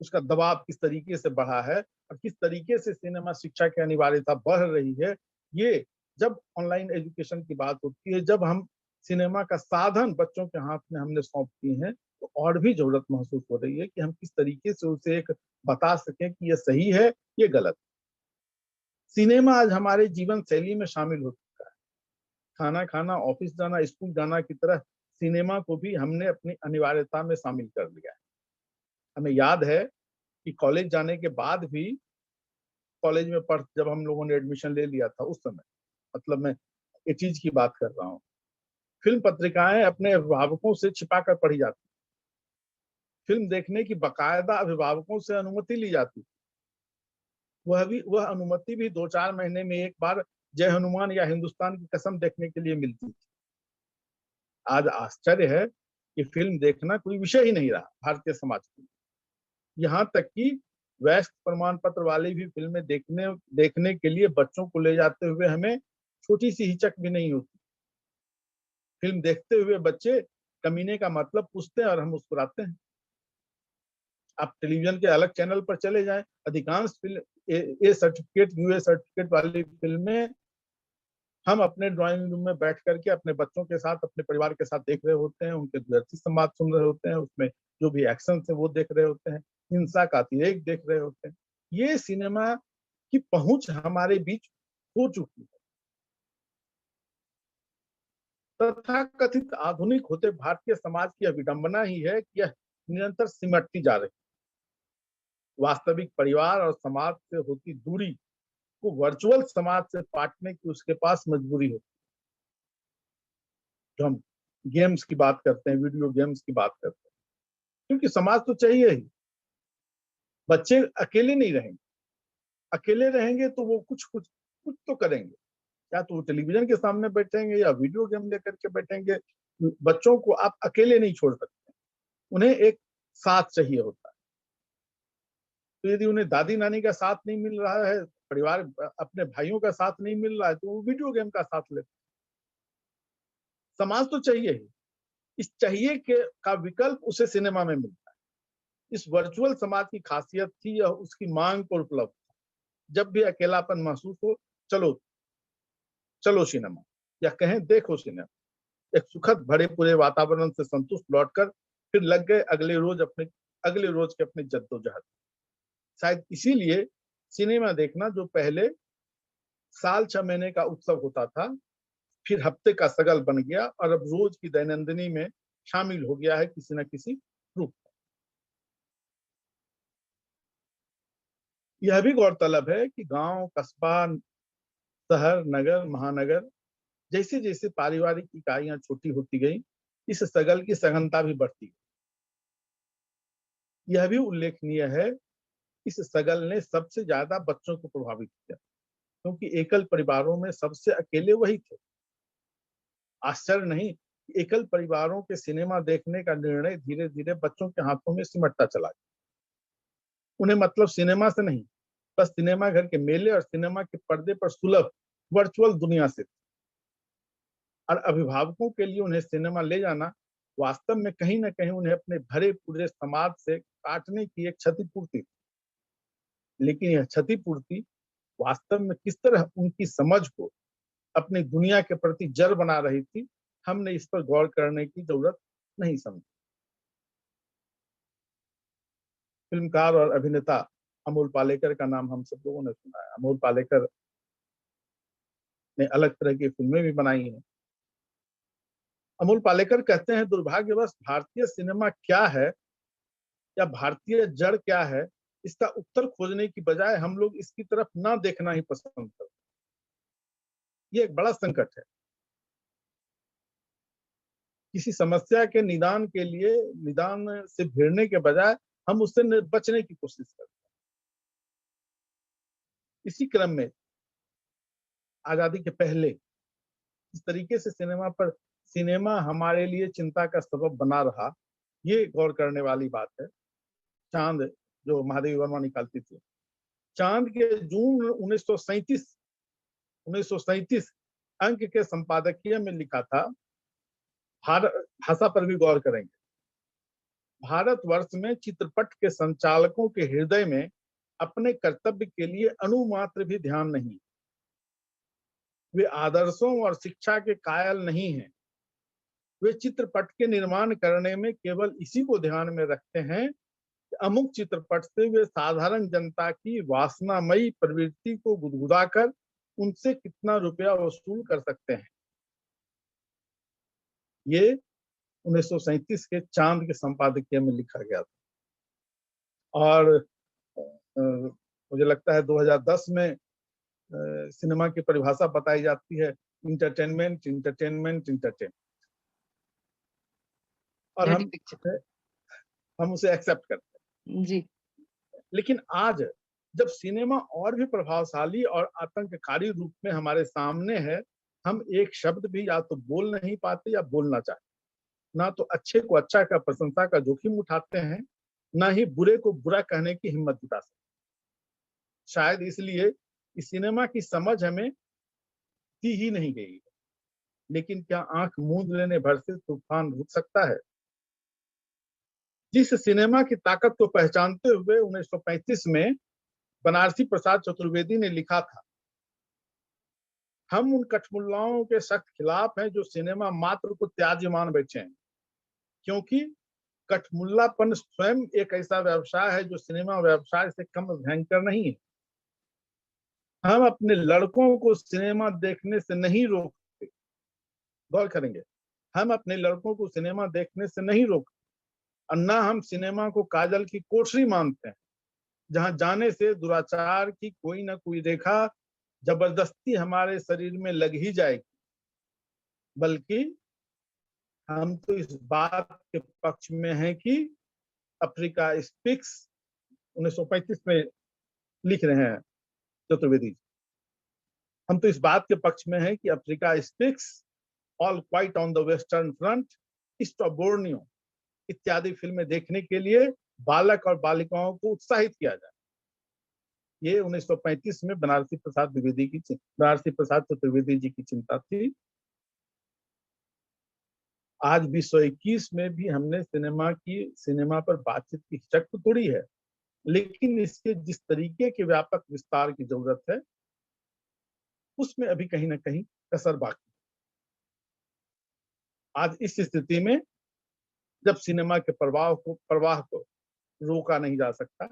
उसका दबाव किस तरीके से बढ़ा है और किस तरीके से सिनेमा शिक्षा की अनिवार्यता बढ़ रही है। ये जब ऑनलाइन एजुकेशन की बात होती है, जब हम सिनेमा का साधन बच्चों के हाथ में हमने सौंप दिए हैं, तो और भी जरूरत महसूस हो रही है कि हम किस तरीके से उसे एक बता सकें कि ये सही है, ये गलत। सिनेमा आज हमारे जीवन शैली में शामिल हो चुका है। खाना खाना, ऑफिस जाना, स्कूल जाना की तरह सिनेमा को भी हमने अपनी अनिवार्यता में शामिल कर लिया है। हमें याद है कि कॉलेज जाने के बाद भी, कॉलेज में जब हम लोगों ने एडमिशन ले लिया था उस समय, मतलब मैं ये चीज की बात कर रहा हूँ, फिल्म पत्रिकाएं अपने अभिभावकों से छिपा कर पढ़ी जाती, फिल्म देखने की बकायदा अभिभावकों से अनुमति ली जाती। वह अनुमति भी 2-4 महीने में एक बार जय हनुमान या हिंदुस्तान की कसम देखने के लिए मिलती थी। आज आश्चर्य है ये फिल्म देखना कोई विषय ही नहीं रहा भारतीय समाज के लिए। यहाँ तक कि वैश्य प्रमाण पत्र वाली भी फिल्में देखने के लिए बच्चों को ले जाते हुए हमें छोटी सी हिचक भी नहीं होती। फिल्म देखते हुए बच्चे कमीने का मतलब पूछते हैं और हम मुस्कुराते हैं। आप टेलीविजन के अलग चैनल पर चले जाएं, अधिकांश film A certificate, UA certificate वाली फिल्में हम अपने ड्राइंग रूम में बैठ करके अपने बच्चों के साथ, अपने परिवार के साथ देख रहे होते हैं, उनके व्यक्ति संवाद सुन रहे होते हैं, उसमें जो भी एक्शन है वो देख रहे होते हैं, हिंसा का अतिरेक देख रहे होते हैं। ये सिनेमा की पहुंच हमारे बीच हो चुकी है। तथाकथित आधुनिक होते भारतीय समाज की विडंबना ही है कि यह निरंतर सिमटती जा रही। वास्तविक परिवार और समाज से होती दूरी को वर्चुअल समाज से पाटने की उसके पास मजबूरी होती है। जो हम गेम्स की बात करते हैं, वीडियो गेम्स की बात करते हैं, क्योंकि समाज तो चाहिए ही। बच्चे अकेले नहीं रहेंगे, अकेले रहेंगे तो वो कुछ कुछ कुछ तो करेंगे, या तो वो टेलीविजन के सामने बैठेंगे या वीडियो गेम लेकर के बैठेंगे। बच्चों को आप अकेले नहीं छोड़ सकते, उन्हें एक साथ चाहिए होता है। तो यदि उन्हें दादी नानी का साथ नहीं मिल रहा है, परिवार अपने भाइयों का साथ नहीं मिल रहा है, तो वो वीडियो गेम का साथ लेते। समाज तो चाहिए ही, इस चाहिए के का विकल्प उसे सिनेमा में मिलता है। इस वर्चुअल समाज की खासियत थी यह उसकी मांग पर उपलब्ध था। जब भी अकेलापन महसूस हो, चलो चलो सिनेमा, या कहें देखो सिनेमा। एक सुखद भरे पूरे वातावरण से संतुष्ट लौटकर फिर लग गए अगले रोज के अपने जद्दोजहद। शायद इसीलिए सिनेमा देखना, जो पहले साल 6 महीने का उत्सव होता था, फिर हफ्ते का सगल बन गया और अब रोज की दैनंदिनी में शामिल हो गया है किसी न किसी रूप में। यह भी गौरतलब है कि गांव, कस्बा, शहर, नगर, महानगर जैसे जैसे पारिवारिक इकाइयां छोटी होती गई, इस सगल की सघनता भी बढ़ती गई। यह भी उल्लेखनीय है, इस सगल ने सबसे ज्यादा बच्चों को प्रभावित किया, क्योंकि एकल परिवारों में सबसे अकेले वही थे। आश्चर्य नहीं, एकल परिवारों के सिनेमा देखने का निर्णय धीरे धीरे बच्चों के हाथों में सिमटता चला गया। उन्हें मतलब सिनेमा से नहीं, बस सिनेमा घर के मेले और सिनेमा के पर्दे पर सुलभ वर्चुअल दुनिया से। और अभिभावकों के लिए उन्हें सिनेमा ले जाना वास्तव में कहीं ना कहीं उन्हें अपने भरे पूरे समाज से काटने की एक क्षतिपूर्ति थी। लेकिन यह क्षतिपूर्ति वास्तव में किस तरह उनकी समझ को अपनी दुनिया के प्रति जड़ बना रही थी, हमने इस पर गौर करने की जरूरत नहीं समझी। फिल्मकार और अभिनेता अमोल पालेकर का नाम हम सब लोगों ने सुना है। अमोल पालेकर ने अलग तरह की फिल्में भी बनाई हैं। अमोल पालेकर कहते हैं, दुर्भाग्यवश भारतीय सिनेमा क्या है या भारतीय जड़ क्या है, इसका उत्तर खोजने की बजाय हम लोग इसकी तरफ ना देखना ही पसंद करते हैं। ये एक बड़ा संकट है। किसी समस्या के निदान के लिए निदान से भिड़ने के बजाय हम उससे बचने की कोशिश करते हैं। इसी क्रम में आजादी के पहले इस तरीके से सिनेमा हमारे लिए चिंता का सबब बना रहा, ये गौर करने वाली बात है। चांद जो महादेवी वर्मा निकालती थी, चांद के जून 1937 अंक के संपादकीय में लिखा था, भाषा पर भी गौर करेंगे। भारतवर्ष में चित्रपट के संचालकों के हृदय में अपने कर्तव्य के लिए अणुमात्र भी ध्यान नहीं। वे आदर्शों और शिक्षा के कायल नहीं हैं। वे चित्रपट के निर्माण करने में केवल इसी को ध्यान में रखते हैं कि अमुक चित्रपट से वे साधारण जनता की वासनामयी प्रवृत्ति को गुदगुदाकर उनसे कितना रुपया वसूल कर सकते हैं। ये 1937 के चांद के संपादकीय में लिखा गया था। और मुझे लगता है 2010 में सिनेमा की परिभाषा बताई जाती है, इंटरटेनमेंट, इंटरटेनमेंट, इंटरटेन। और हम उसे एक्सेप्ट करते हैं जी। लेकिन आज जब सिनेमा और भी प्रभावशाली और आतंककारी रूप में हमारे सामने है, हम एक शब्द भी या तो बोल नहीं पाते या बोलना चाहते। ना तो अच्छे को अच्छा का प्रशंसा का जोखिम उठाते हैं, ना ही बुरे को बुरा कहने की हिम्मत जुटा सकते। शायद इसलिए इस सिनेमा की समझ हमें दी ही नहीं गई है। लेकिन क्या आंख मूंद लेने भर से तूफान रुक सकता है? जिस सिनेमा की ताकत को पहचानते हुए 1935 में बनारसी प्रसाद चतुर्वेदी ने लिखा था, हम उन कठमुल्लाओं के सख्त खिलाफ हैं जो सिनेमा मात्र को त्याज्य मान बैठे हैं, क्योंकि कठमुल्लापन स्वयं एक ऐसा व्यवसाय है जो सिनेमा व्यवसाय से कम भयंकर नहीं है। हम अपने लड़कों को सिनेमा देखने से नहीं रोकते, गौर करेंगे, हम अपने लड़कों को सिनेमा देखने से नहीं रोकते, और न हम सिनेमा को काजल की कोठरी मानते हैं, जहां जाने से दुराचार की कोई ना कोई रेखा जबरदस्ती हमारे शरीर में लग ही जाएगी। बल्कि हम तो इस बात के पक्ष में हैं कि अफ्रीका स्पीक्स 1935 में लिख रहे हैं चतुर्वेदी जी। हम तो इस बात के पक्ष में हैं कि Africa speaks, all quite on the western front, east of Borneo इत्यादि फिल्में देखने के लिए बालक और बालिकाओं को उत्साहित किया जाए। ये 1935 में बनारसी प्रसाद चतुर्वेदी जी की चिंता थी। आज 2021 में भी हमने सिनेमा पर बातचीत की हिचक तो तोड़ी है, लेकिन इसके जिस तरीके के व्यापक विस्तार की जरूरत है, उसमें अभी कहीं ना कहीं कसर बाकी। आज इस स्थिति में जब सिनेमा के प्रवाह को रोका नहीं जा सकता,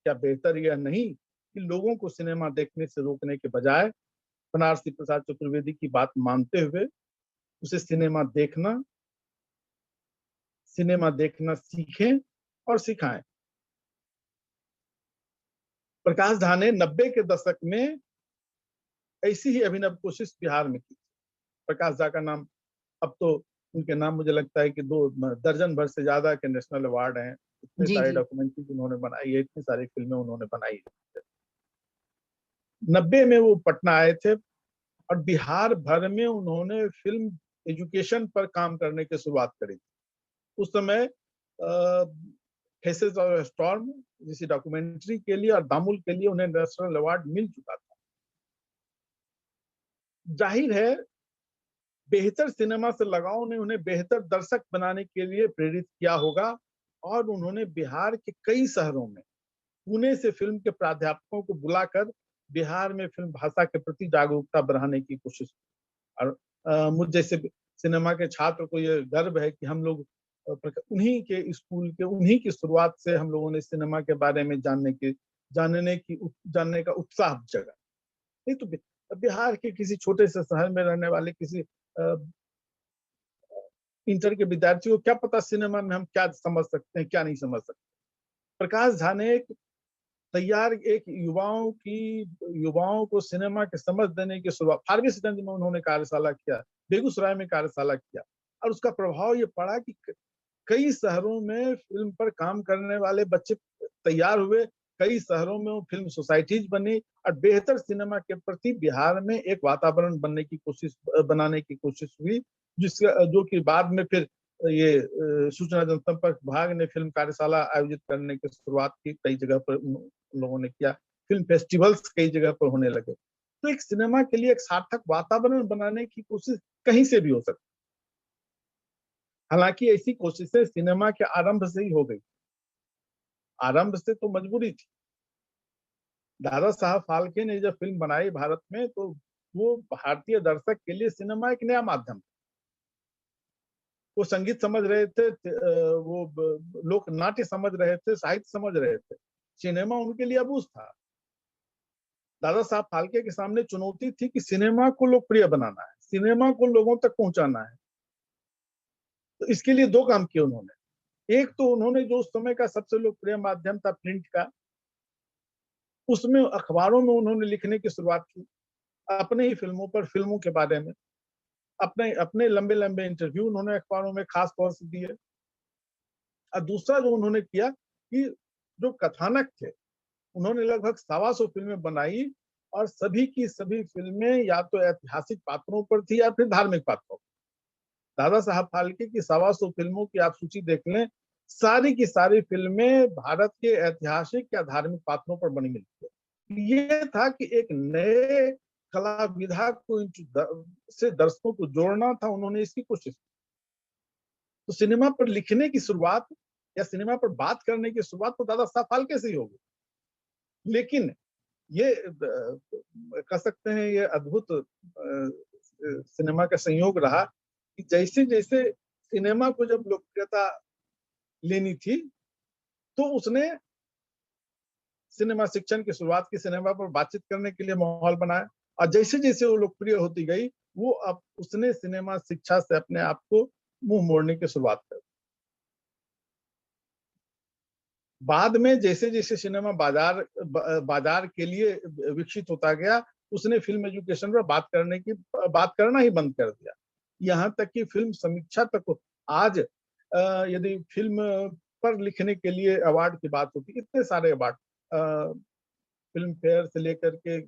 क्या बेहतर यह नहीं कि लोगों को सिनेमा देखने से रोकने के बजाय बनारसी प्रसाद चतुर्वेदी की बात मानते हुए उसे सिनेमा देखना सीखें और सिखाएं। प्रकाश झा ने 90 के दशक में ऐसी ही अभिनव कोशिश बिहार में की। प्रकाश झा का नाम, अब तो उनके नाम मुझे लगता है कि 2 दर्जन भर से ज्यादा के नेशनल अवार्ड हैं। इतने जी सारे जी। डॉक्यूमेंट्री उन्होंने बनाई है, इतनी सारी फिल्में उन्होंने बनाई है। 90 में वो पटना आए थे और बिहार भर में उन्होंने फिल्म एजुकेशन पर काम करने की शुरुआत करी थी। उस समय फेसेस ऑफ स्टॉर्म जिस डॉक्यूमेंट्री के लिए और दामुल के लिए उन्हें नेशनल अवार्ड मिल चुका था। जाहिर है बेहतर सिनेमा से लगाव ने उन्हें बेहतर दर्शक बनाने के लिए प्रेरित किया होगा, और उन्होंने बिहार के कई शहरों में पुणे से फिल्म के प्राध्यापकों को बुलाकर बिहार में फिल्म भाषा के प्रति जागरूकता बढ़ाने की कोशिश की। और मुझ जैसे सिनेमा के छात्र को यह गर्व है कि हम लोग उन्हीं के स्कूल के उन्हीं की शुरुआत से हम लोगों ने सिनेमा के बारे में जानने का उत्साह जगा। नहीं तो बिहार के किसी छोटे से शहर में रहने वाले किसी इंटर के विद्यार्थी को क्या पता सिनेमा में हम क्या समझ सकते हैं, क्या नहीं समझ सकते। प्रकाश झा ने एक युवाओं को सिनेमा की समझ देने की शुरुआत फारबिसगंज में उन्होंने कार्यशाला किया, बेगूसराय में कार्यशाला किया, और उसका प्रभाव ये पड़ा कि कई शहरों में फिल्म पर काम करने वाले बच्चे तैयार हुए, कई शहरों में वो फिल्म सोसाइटीज बनी, और बेहतर सिनेमा के प्रति बिहार में एक वातावरण बनाने की कोशिश हुई, जो कि बाद में फिर ये सूचना जनसंपर्क विभाग ने फिल्म कार्यशाला आयोजित करने की शुरुआत की। कई जगह पर लोगों ने किया, फिल्म फेस्टिवल्स कई जगह पर होने लगे। तो एक सिनेमा के लिए एक सार्थक वातावरण बनाने की कोशिश कहीं से भी हो सकती। हालांकि ऐसी कोशिशें सिनेमा के आरंभ से ही हो गई। आरंभ से तो मजबूरी थी। दादा साहब फाल्के ने जब फिल्म बनाई भारत में, तो वो भारतीय दर्शक के लिए सिनेमा एक नया माध्यम। वो संगीत समझ रहे थे, वो लोक नाट्य समझ रहे थे, साहित्य समझ रहे थे। सिनेमा उनके लिए अबूझ था। दादा साहब फाल्के के सामने चुनौती थी कि सिनेमा को लोकप्रिय बनाना है, सिनेमा को लोगों तक पहुंचाना है। तो इसके लिए 2 काम किए उन्होंने। एक तो उन्होंने जो उस समय का सबसे लोकप्रिय माध्यम था प्रिंट का, उसमें अखबारों में उन्होंने लिखने की शुरुआत की अपने ही फिल्मों के बारे में। अपने अपने लंबे लंबे इंटरव्यू उन्होंने अखबारों में खास तौर से दिए। और दूसरा जो उन्होंने किया कि जो कथानक थे, उन्होंने लगभग 125 फिल्में बनाई, और सभी की सभी फिल्में या तो ऐतिहासिक पात्रों पर थी या फिर धार्मिक पात्रों पर। दादा साहब फाल्के की 125 फिल्मों की आप सूची देख लें, सारी की सारी फिल्में भारत के ऐतिहासिक या धार्मिक पात्रों पर बनी मिलती है। ये था कि एक नए कला विधा को से दर्शकों को जोड़ना था, उन्होंने इसकी कोशिश की। तो सिनेमा पर लिखने की शुरुआत या सिनेमा पर बात करने की शुरुआत तो दादा साहब फाल्के से ही होगी। लेकिन ये कह सकते हैं ये अद्भुत सिनेमा का संयोग रहा कि जैसे-जैसे सिनेमा को जब लोकप्रियता लेनी थी, तो उसने सिनेमा शिक्षण की शुरुआत की, सिनेमा पर बातचीत करने के लिए माहौल बनाया और जैसे-जैसे वो लोकप्रिय होती गई, वो अब उसने सिनेमा शिक्षा से अपने आप को मुँह मोड़ने की शुरुआत कर दी। बाद में जैसे-जैसे सिनेमा बाजार के लिए विकसित होता गया, उसने फ़िल्म एजुकेशन पर बात करना ही बंद कर दिया। यहाँ तक कि फ़िल्म समीक्षा तक आज यदि फ़िल्म पर लिखने के लिए अवार्ड की बात होती है, इतने सारे अवार्ड फ़िल्म फेयर से लेकर के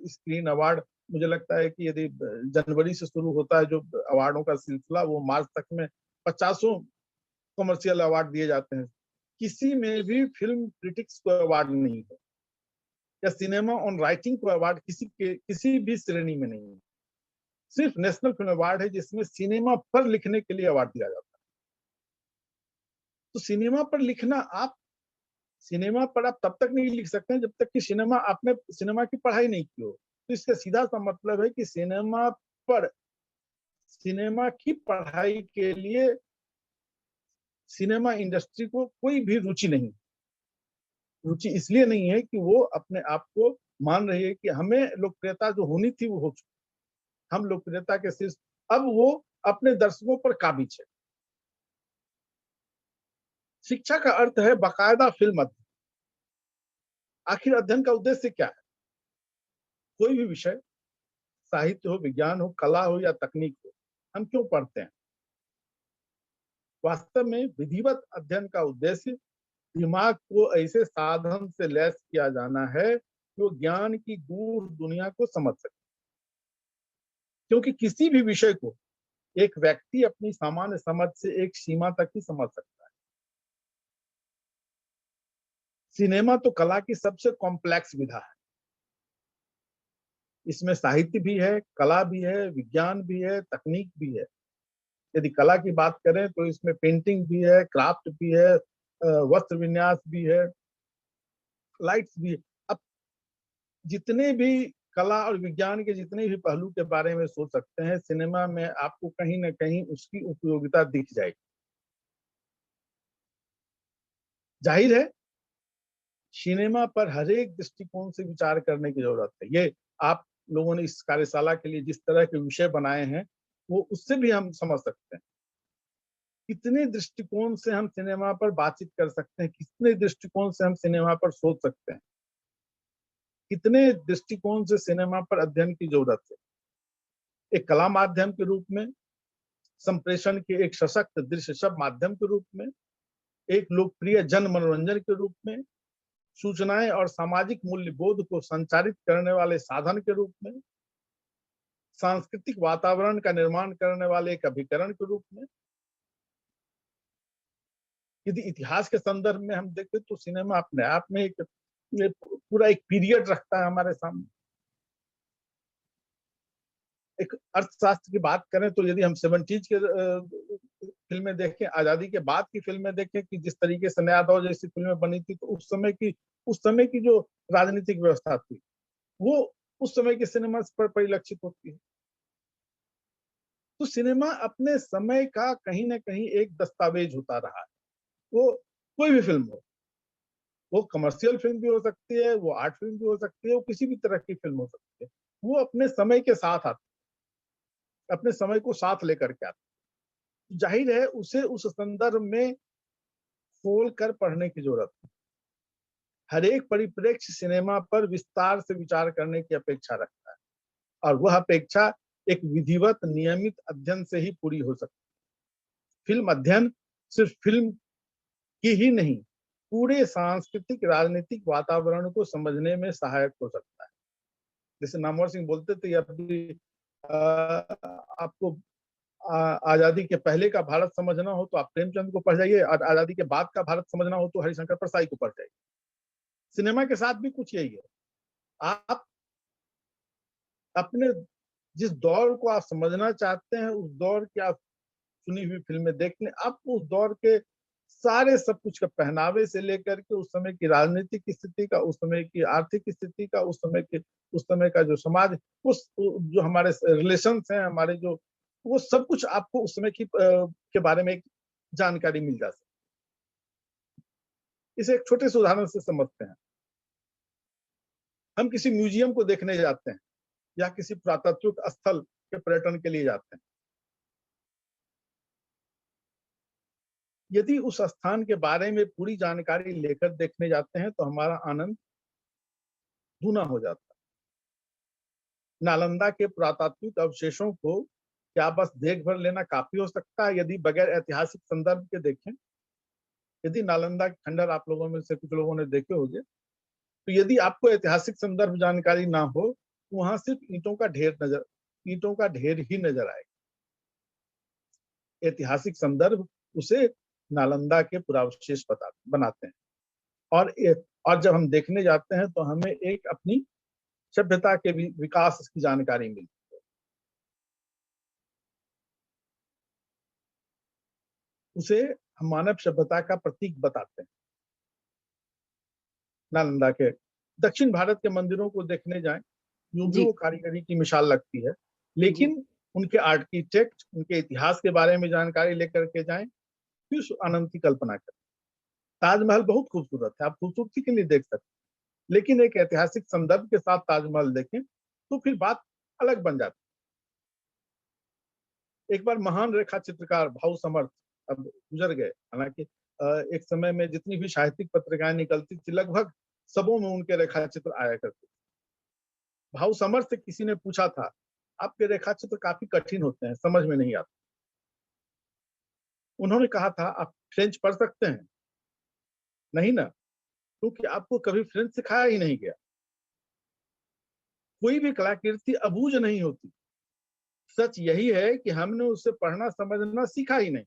स्क्रीन अवार्ड, मुझे लगता है कि यदि जनवरी से शुरू होता है जो अवार्डों का सिलसिला, वो मार्च तक में 50 कमर्शियल अवार्ड दिए जाते हैं। किसी में भी फ़िल्म क्रिटिक्स को अवार्ड नहीं है या सिनेमा ऑन राइटिंग को अवार्ड किसी भी श्रेणी में नहीं है। सिर्फ नेशनल फिल्म अवार्ड है जिसमें सिनेमा पर लिखने के लिए अवार्ड दिया जाता है। तो सिनेमा पर आप तब तक नहीं लिख सकते हैं जब तक कि आपने सिनेमा की पढ़ाई नहीं की हो। तो इसका सीधा-सा मतलब है कि पर सिनेमा की पढ़ाई के लिए सिनेमा इंडस्ट्री को कोई भी रुचि नहीं। रुचि इसलिए नहीं है कि वो अपने आप को मान रही है कि हमें लोकप्रियता जो होनी थी वो हो चुकी। हम लोकप्रियता के शीर्ष, अब वो अपने दर्शकों पर काबिज है। शिक्षा का अर्थ है बाकायदा फ़िल्म अध्ययन। आखिर अध्ययन का उद्देश्य क्या है? कोई भी विषय, साहित्य हो, विज्ञान हो, कला हो या तकनीक हो, हम क्यों पढ़ते हैं? वास्तव में विधिवत अध्ययन का उद्देश्य दिमाग को ऐसे साधन से लैस किया जाना है, जो ज्ञान की गूढ़ दुनिया को समझ सके। क्योंकि किसी भी विषय को एक व्यक्ति अपनी सामान्य समझ से एक सीमा तक ही समझ सकता है। सिनेमा तो कला की सबसे कॉम्प्लेक्स विधा है। इसमें साहित्य भी है, कला भी है, विज्ञान भी है, तकनीक भी है। यदि कला की बात करें तो इसमें पेंटिंग भी है, क्राफ्ट भी है, वस्त्र विन्यास भी है, लाइट्स भी है। अब जितने भी कला और विज्ञान के जितने भी पहलू के बारे में सोच सकते हैं, सिनेमा में आपको कहीं न कहीं उसकी उपयोगिता दिख जाएगी। ज़ाहिर है, सिनेमा पर हर एक दृष्टिकोण से विचार करने की ज़रूरत है। ये आप लोगों ने इस कार्यशाला के लिए जिस तरह के विषय बनाए हैं, वो उससे भी हम समझ सकते हैं। कितने दृष्टिकोण से हम सिनेमा पर बातचीत कर सकते हैं, कितने दृष्टिकोण से हम सिनेमा पर सोच सकते हैं, कितने दृष्टिकोण से सिनेमा पर अध्ययन की ज़रूरत है। एक कला माध्यम के रूप में, संप्रेषण के एक सशक्त दृश्य शब्द माध्यम के रूप में, एक लोकप्रिय जन मनोरंजन के रूप में, सूचनाएं और सामाजिक मूल्य बोध को संचारित करने वाले साधन के रूप में, सांस्कृतिक वातावरण का निर्माण करने वाले एक अभिकरण के रूप में। यदि इतिहास के संदर्भ में हम देखें तो सिनेमा अपने आप में ये पूरा एक पीरियड रखता है हमारे सामने। एक अर्थशास्त्र की बात करें तो यदि हम 70s के फ़िल्में देखें, आज़ादी के बाद की फ़िल्में देखें कि जिस तरीके से नया दौर जैसी फ़िल्में बनी थी, तो उस समय की जो राजनीतिक व्यवस्था थी, वो उस समय के सिनेमा पर परिलक्षित होती है। तो सिनेमा अपने समय का कहीं न कहीं एक दस्तावेज होता रहा है। वो कोई भी फ़िल्म हो, वो कमर्शियल फ़िल्म भी हो सकती है, वो आर्ट फ़िल्म भी हो सकती है, वो किसी भी तरह की फ़िल्म हो सकती है। वो अपने समय के साथ आती है, अपने समय को साथ लेकर के आती है। ज़ाहिर है उसे उस संदर्भ में खोल कर पढ़ने की ज़रूरत है। हर एक परिप्रेक्ष्य सिनेमा पर विस्तार से विचार करने की अपेक्षा रखता है और वह अपेक्षा एक विधिवत नियमित अध्ययन से ही पूरी हो सकती है। फ़िल्म अध्ययन सिर्फ फ़िल्म की ही नहीं, पूरे सांस्कृतिक राजनीतिक वातावरण को समझने में सहायक हो सकता है। जैसे नामवर सिंह बोलते थे, अभी आपको आजादी के पहले का भारत समझना हो तो आप प्रेमचंद को पढ़ जाइए, और आजादी के बाद का भारत समझना हो तो हरिशंकर परसाई को पढ़ जाइए। सिनेमा के साथ भी कुछ यही है, आप अपने जिस दौर को आप समझना चाहते हैं उस दौर की आप चुनी हुई फिल्में देख लें, आपको उस दौर के सारे सब कुछ का, पहनावे से लेकर के उस समय की राजनीतिक स्थिति का, उस समय की आर्थिक स्थिति का, उस समय का जो समाज, उस जो हमारे रिलेशन हैं हमारे, जो वो सब कुछ आपको उस समय की के बारे में एक जानकारी मिल जा सकती है। इसे एक छोटे से उदाहरण से समझते हैं। हम किसी म्यूजियम को देखने जाते हैं या किसी पुरातात्विक स्थल के पर्यटन के लिए जाते हैं, यदि उस स्थान के बारे में पूरी जानकारी लेकर देखने जाते हैं तो हमारा आनंद दूना हो जाता है। नालंदा के पुरातात्विक अवशेषों को क्या बस देख भर लेना काफी हो सकता है यदि बगैर ऐतिहासिक संदर्भ के देखें? यदि नालंदा के खंडर आप लोगों में से कुछ लोगों ने देखे होंगे, तो यदि आपको ऐतिहासिक संदर्भ जानकारी ना हो तो वहां सिर्फ ईंटों का ढेर ही नजर आएगा। ऐतिहासिक संदर्भ उसे नालंदा के पुरावशेष बनाते हैं। और जब हम देखने जाते हैं तो हमें एक अपनी सभ्यता के विकास की जानकारी मिलती है। उसे हम मानव सभ्यता का प्रतीक बताते हैं। नालंदा के दक्षिण भारत के मंदिरों को देखने जाएं, यूं भी जी वो कारीगरी की मिसाल लगती है, जी लेकिन उनके आर्किटेक्ट, उनके इतिहास के बारे में जानकारी लेकर के जाएं, फिर उस आनंद की कल्पना करें। ताजमहल बहुत खूबसूरत है, आप खूबसूरती के लिए देख सकते हैं, लेकिन एक ऐतिहासिक संदर्भ के साथ ताजमहल देखें तो फिर बात अलग बन जाती है। एक बार महान रेखा चित्रकार भाऊ समर्थ अब गुजर गए, हालांकि एक समय में जितनी भी साहित्यिक पत्रिकाएं निकलती थी लगभग सबों में उनके रेखा चित्र आया करते थे। भाऊ समर्थ से किसी ने पूछा था, आपके रेखा चित्र काफी कठिन होते हैं, समझ में नहीं आता। उन्होंने कहा था, आप फ्रेंच पढ़ सकते हैं? नहीं ना, क्योंकि आपको कभी फ्रेंच सिखाया ही नहीं गया। कोई भी कलाकृति अबूझ नहीं होती। सच यही है कि हमने उसे पढ़ना समझना सीखा ही नहीं।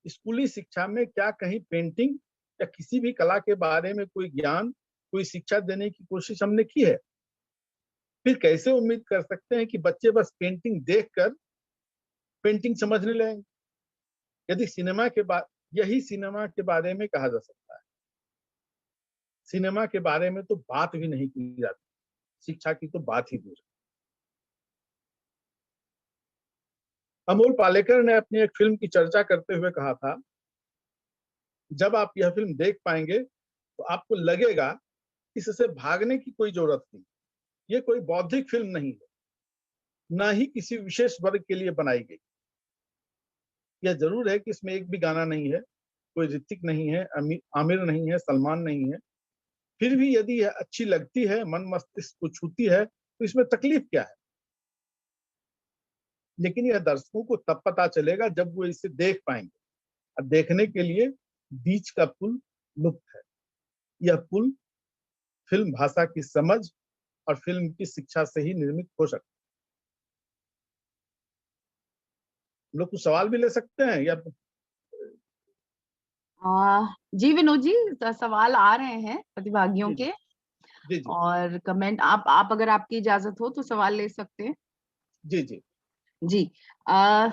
स्कूली शिक्षा में क्या कहीं पेंटिंग या किसी भी कला के बारे में कोई ज्ञान, कोई शिक्षा देने की कोशिश हमने की है? फिर कैसे उम्मीद कर सकते हैं कि बच्चे बस पेंटिंग देखकर पेंटिंग समझने लगेंगे? यदि यही सिनेमा के बारे में कहा जा सकता है। सिनेमा के बारे में तो बात भी नहीं की जाती, शिक्षा की तो बात ही दूर। अमोल पालेकर ने अपनी एक फिल्म की चर्चा करते हुए कहा था, जब आप यह फिल्म देख पाएंगे तो आपको लगेगा इससे भागने की कोई जरूरत नहीं। ये कोई बौद्धिक फिल्म नहीं है, ना ही किसी विशेष वर्ग के लिए बनाई गई। यह जरूर है कि इसमें एक भी गाना नहीं है, कोई ऋतिक नहीं है, आमिर नहीं है, सलमान नहीं है। फिर भी यदि यह अच्छी लगती है, मन मस्तिष्क को छूती है, तो इसमें तकलीफ क्या है? लेकिन यह दर्शकों को तब पता चलेगा जब वो इसे देख पाएंगे। और देखने के लिए बीच का पुल लुप्त है। यह पुल फिल्म भाषा की समझ और फिल्म की शिक्षा से ही निर्मित हो सकता है। लोग कुछ सवाल भी ले सकते हैं या? जी विनोद जी, सवाल आ रहे हैं प्रतिभागियों जी जी के। जी जी और कमेंट आप अगर आपकी इजाजत हो तो सवाल ले सकते हैं। जी जी जी। आ,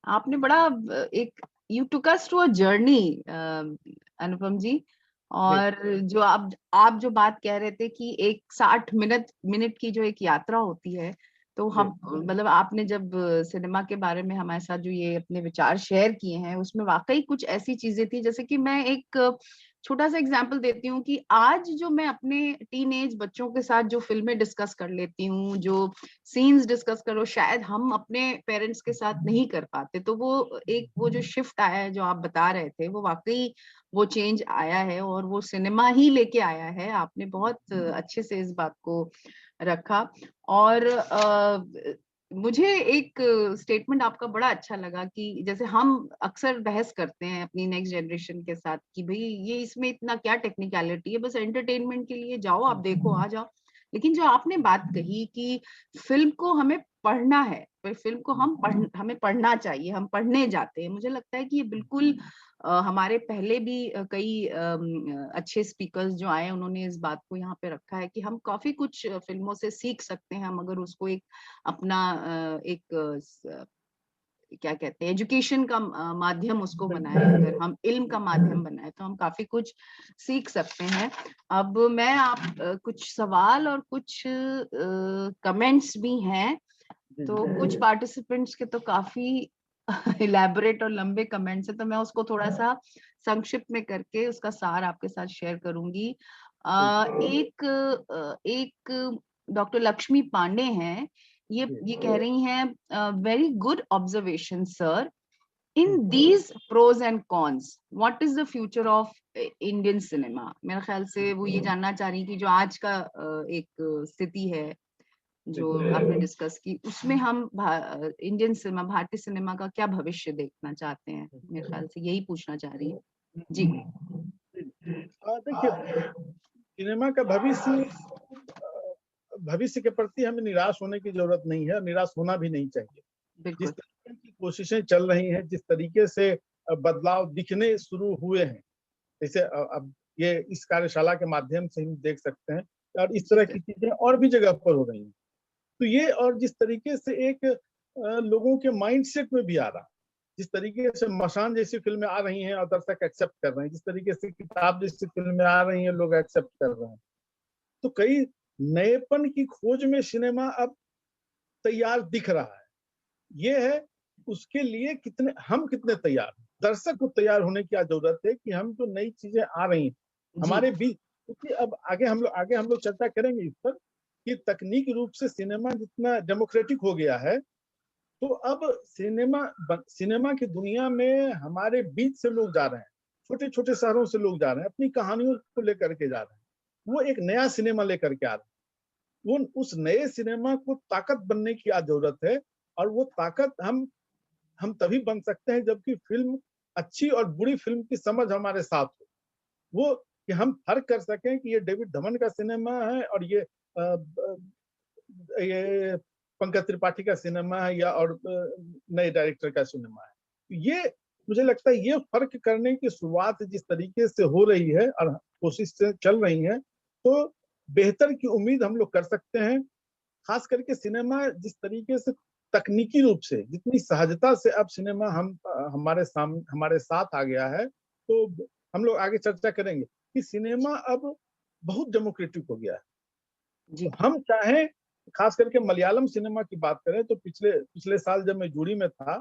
आपने बड़ा एक you took us to a journey Anupam ji. जी और जो आप जो बात कह रहे थे कि एक 60 मिनट की जो एक यात्रा होती है, तो जी हम मतलब आपने जब सिनेमा के बारे में हमारे साथ जो ये अपने विचार शेयर किए हैं उसमें वाकई कुछ ऐसी चीजें थी, जैसे कि मैं एक छोटा सा एग्जांपल देती हूँ कि आज जो मैं अपने टीनेज बच्चों के साथ जो फिल्में डिस्कस कर लेती हूँ, जो सीन्स डिस्कस करो, शायद हम अपने पेरेंट्स के साथ नहीं कर पाते। तो वो जो शिफ्ट आया है जो आप बता रहे थे, वो वाकई वो चेंज आया है और वो सिनेमा ही लेके आया है। आपने बहुत अच्छे से इस बात को रखा। और मुझे एक स्टेटमेंट आपका बड़ा अच्छा लगा कि जैसे हम अक्सर बहस करते हैं अपनी नेक्स्ट जनरेशन के साथ कि भाई ये इसमें इतना क्या टेक्निकलिटी है, बस एंटरटेनमेंट के लिए जाओ, आप देखो आ जाओ। लेकिन जो आपने बात कही कि फिल्म को हमें पढ़ना है, फिल्म को हमें पढ़ना चाहिए, हम पढ़ने जाते हैं, मुझे लगता है कि ये बिल्कुल हमारे पहले भी कई अच्छे स्पीकर्स जो आए उन्होंने इस बात को यहाँ पे रखा है कि हम काफी कुछ फिल्मों से सीख सकते हैं, हम अगर उसको एक अपना क्या कहते हैं एजुकेशन का माध्यम उसको बनाए, अगर हम इल्म का माध्यम बनाए तो हम काफी कुछ सीख सकते हैं। अब मैं आप कुछ सवाल और कुछ कमेंट्स भी हैं, तो कुछ पार्टिसिपेंट्स के तो काफी इलेबोरेट और लंबे कमेंट्स है, तो मैं उसको थोड़ा सा संक्षिप्त में करके उसका सार आपके साथ शेयर करूंगी। एक डॉक्टर लक्ष्मी पांडे हैं, ये कह रही हैं, very good observation sir, in these pros and cons what is the future of Indian cinema. मेरे ख्याल से वो ये जानना चाह रही कि जो आज का एक स्थिति है जो आपने डिस्कस की, उसमें हम इंडियन सिनेमा, भारतीय सिनेमा का क्या भविष्य देखना चाहते हैं, मेरे ख्याल से यही पूछना चाह रही है जी। देखिए, सिनेमा का भविष्य के प्रति हमें निराश होने की जरूरत नहीं है, निराश होना भी नहीं चाहिए। जिस बिल्कुल तरीके की कोशिशें चल रही हैं, जिस तरीके से बदलाव दिखने शुरू हुए हैं, जैसे अब ये इस कार्यशाला के माध्यम से हम देख सकते हैं और इस तरह की चीजें और भी जगह पर हो रही हैं, तो ये और जिस तरीके से एक लोगों के माइंडसेट में भी आ रहा है, जिस तरीके से मशान जैसी फिल्में आ रही हैं और दर्शक एक्सेप्ट कर रहे हैं, जिस तरीके से किताब जैसी फिल्में आ रही हैं लोग एक्सेप्ट कर रहे हैं, तो कई नएपन की खोज में सिनेमा अब तैयार दिख रहा है। ये है उसके लिए कितने तैयार, दर्शक को तैयार होने की जरूरत है कि हम जो नई चीजें आ रही हैं हमारे बीच, क्योंकि अब आगे हम लोग चर्चा करेंगे इस पर कि तकनीकी रूप से सिनेमा जितना डेमोक्रेटिक हो गया है, तो अब सिनेमा की दुनिया में हमारे बीच से लोग जा रहे हैं, छोटे छोटे शहरों से लोग जा रहे हैं, अपनी कहानियों को लेकर के जा रहे हैं, वो एक नया सिनेमा लेकर के आ रहे हैं। वो उस नए सिनेमा को ताकत बनने की जरूरत है, और वो ताकत हम तभी बन सकते हैं जबकि फिल्म अच्छी और बुरी फिल्म की समझ हमारे साथ हो, वो कि हम फर्क कर सकें कि ये डेविड धवन का सिनेमा है और ये पंकज त्रिपाठी का सिनेमा है या और नए डायरेक्टर का सिनेमा है। ये मुझे लगता है ये फर्क करने की शुरुआत जिस तरीके से हो रही है और कोशिश से चल रही है, तो बेहतर की उम्मीद हम लोग कर सकते हैं। खास करके सिनेमा जिस तरीके से तकनीकी रूप से जितनी सहजता से अब सिनेमा हमारे साथ आ गया है, तो हम लोग आगे चर्चा करेंगे कि सिनेमा अब बहुत डेमोक्रेटिक हो गया है। तो हम चाहें, खास करके मलयालम सिनेमा की बात करें तो पिछले साल जब मैं जूरी में था,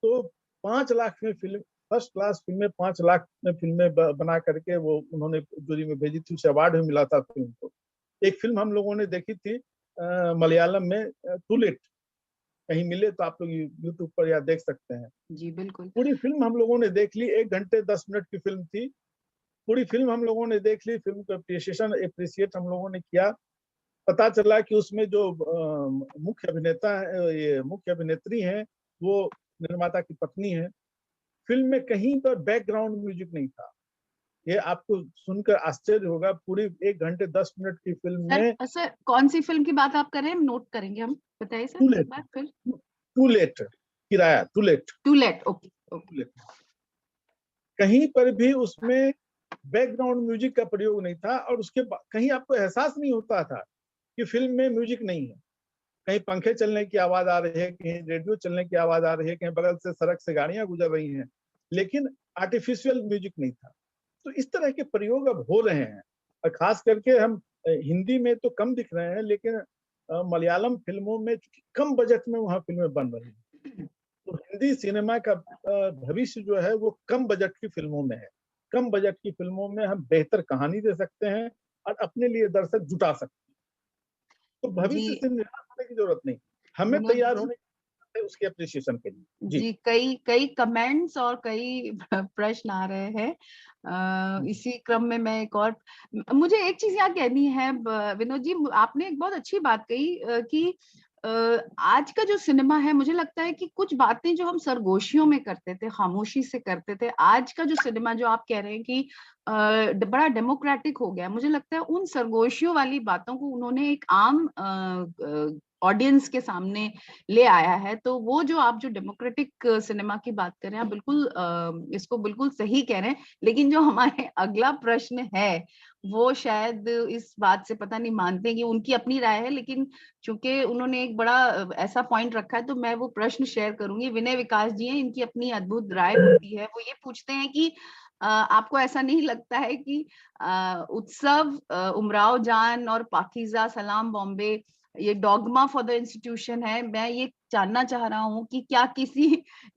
तो 5 लाख में फिल्म, फर्स्ट क्लास फिल्में 5 लाख में फिल्में बना करके वो उन्होंने जूरी में भेजी थी, उसे अवार्ड भी मिला था फिल्म को। एक फिल्म हम लोगों ने देखी थी मलयालम में, टू लेट, कहीं मिले तो आप लोग यूट्यूब पर या देख सकते हैं। जी बिल्कुल। पूरी फिल्म हम लोगों ने देख ली, 1 घंटे 10 मिनट की फिल्म थी। पूरी फिल्म हम लोगों ने देख ली, फिल्म को अप्रिशिएट हम लोगों ने किया। पता चला कि उसमें जो मुख्य अभिनेता है, ये मुख्य अभिनेत्री हैं, वो निर्माता की पत्नी है। फिल्म में कहीं पर बैकग्राउंड म्यूजिक नहीं था। ये आपको सुनकर आश्चर्य होगा, पूरी 1 घंटे 10 मिनट की फिल्म में सर कौन सी फिल्म की बात आप कर रहे हैं, नोट करेंगे हम, बताइए टू सर एक लेट, बार फिर। टू लेट किराया, to let, to let, okay to let. कहीं पर भी उसमें बैकग्राउंड म्यूजिक का प्रयोग नहीं था, और उसके कहीं आपको एहसास नहीं होता था कि फिल्म में म्यूजिक नहीं है। कहीं पंखे चलने की आवाज आ रही है, कहीं रेडियो चलने की आवाज आ रही है, कहीं बगल से सड़क से गाड़ियां गुजर रही हैं, लेकिन आर्टिफिशियल म्यूजिक नहीं था। तो इस तरह के प्रयोग अब हो रहे हैं, और खास करके हम हिंदी में तो कम दिख रहे हैं, लेकिन मलयालम फिल्मों में कम बजट में वहाँ फिल्में बन रही हैं। तो हिंदी सिनेमा का भविष्य जो है वो कम बजट की फिल्मों में है। कम बजट की फिल्मों में हम बेहतर कहानी दे सकते हैं और अपने लिए दर्शक जुटा सकते हैं। तो भविष्य से निराश होने की जरूरत नहीं, हमें विनोद तैयार होने की जरूरत है उसके अप्रिसिएशन के लिए। जी कई कई कमेंट्स और कई प्रश्न आ रहे हैं, इसी क्रम में मैं एक और, मुझे एक चीज यहाँ कहनी है विनोद जी, आपने एक बहुत अच्छी बात कही कि आज का जो सिनेमा है, मुझे लगता है कि कुछ बातें जो हम सरगोशियों में करते थे, खामोशी से करते थे, आज का जो सिनेमा जो आप कह रहे हैं कि बड़ा डेमोक्रेटिक हो गया, मुझे लगता है उन सरगोशियों वाली बातों को उन्होंने एक आम ऑडियंस के सामने ले आया है। तो वो जो आप जो डेमोक्रेटिक सिनेमा की बात कर रहे हैं, आप बिल्कुल इसको बिल्कुल सही कह रहे हैं। लेकिन जो हमारे अगला प्रश्न है, वो शायद इस बात से पता नहीं मानते कि उनकी अपनी राय है, लेकिन चूंकि उन्होंने एक बड़ा ऐसा पॉइंट रखा है, तो मैं वो प्रश्न शेयर करूंगी। विनय विकास जी हैं, इनकी अपनी अद्भुत राय होती है। वो ये पूछते हैं कि आपको ऐसा नहीं लगता है कि उत्सव, उमराव जान और पाकीज़ा, सलाम बॉम्बे ये डॉगमा फॉर द इंस्टीट्यूशन है? मैं ये जानना चाह रहा हूँ कि क्या किसी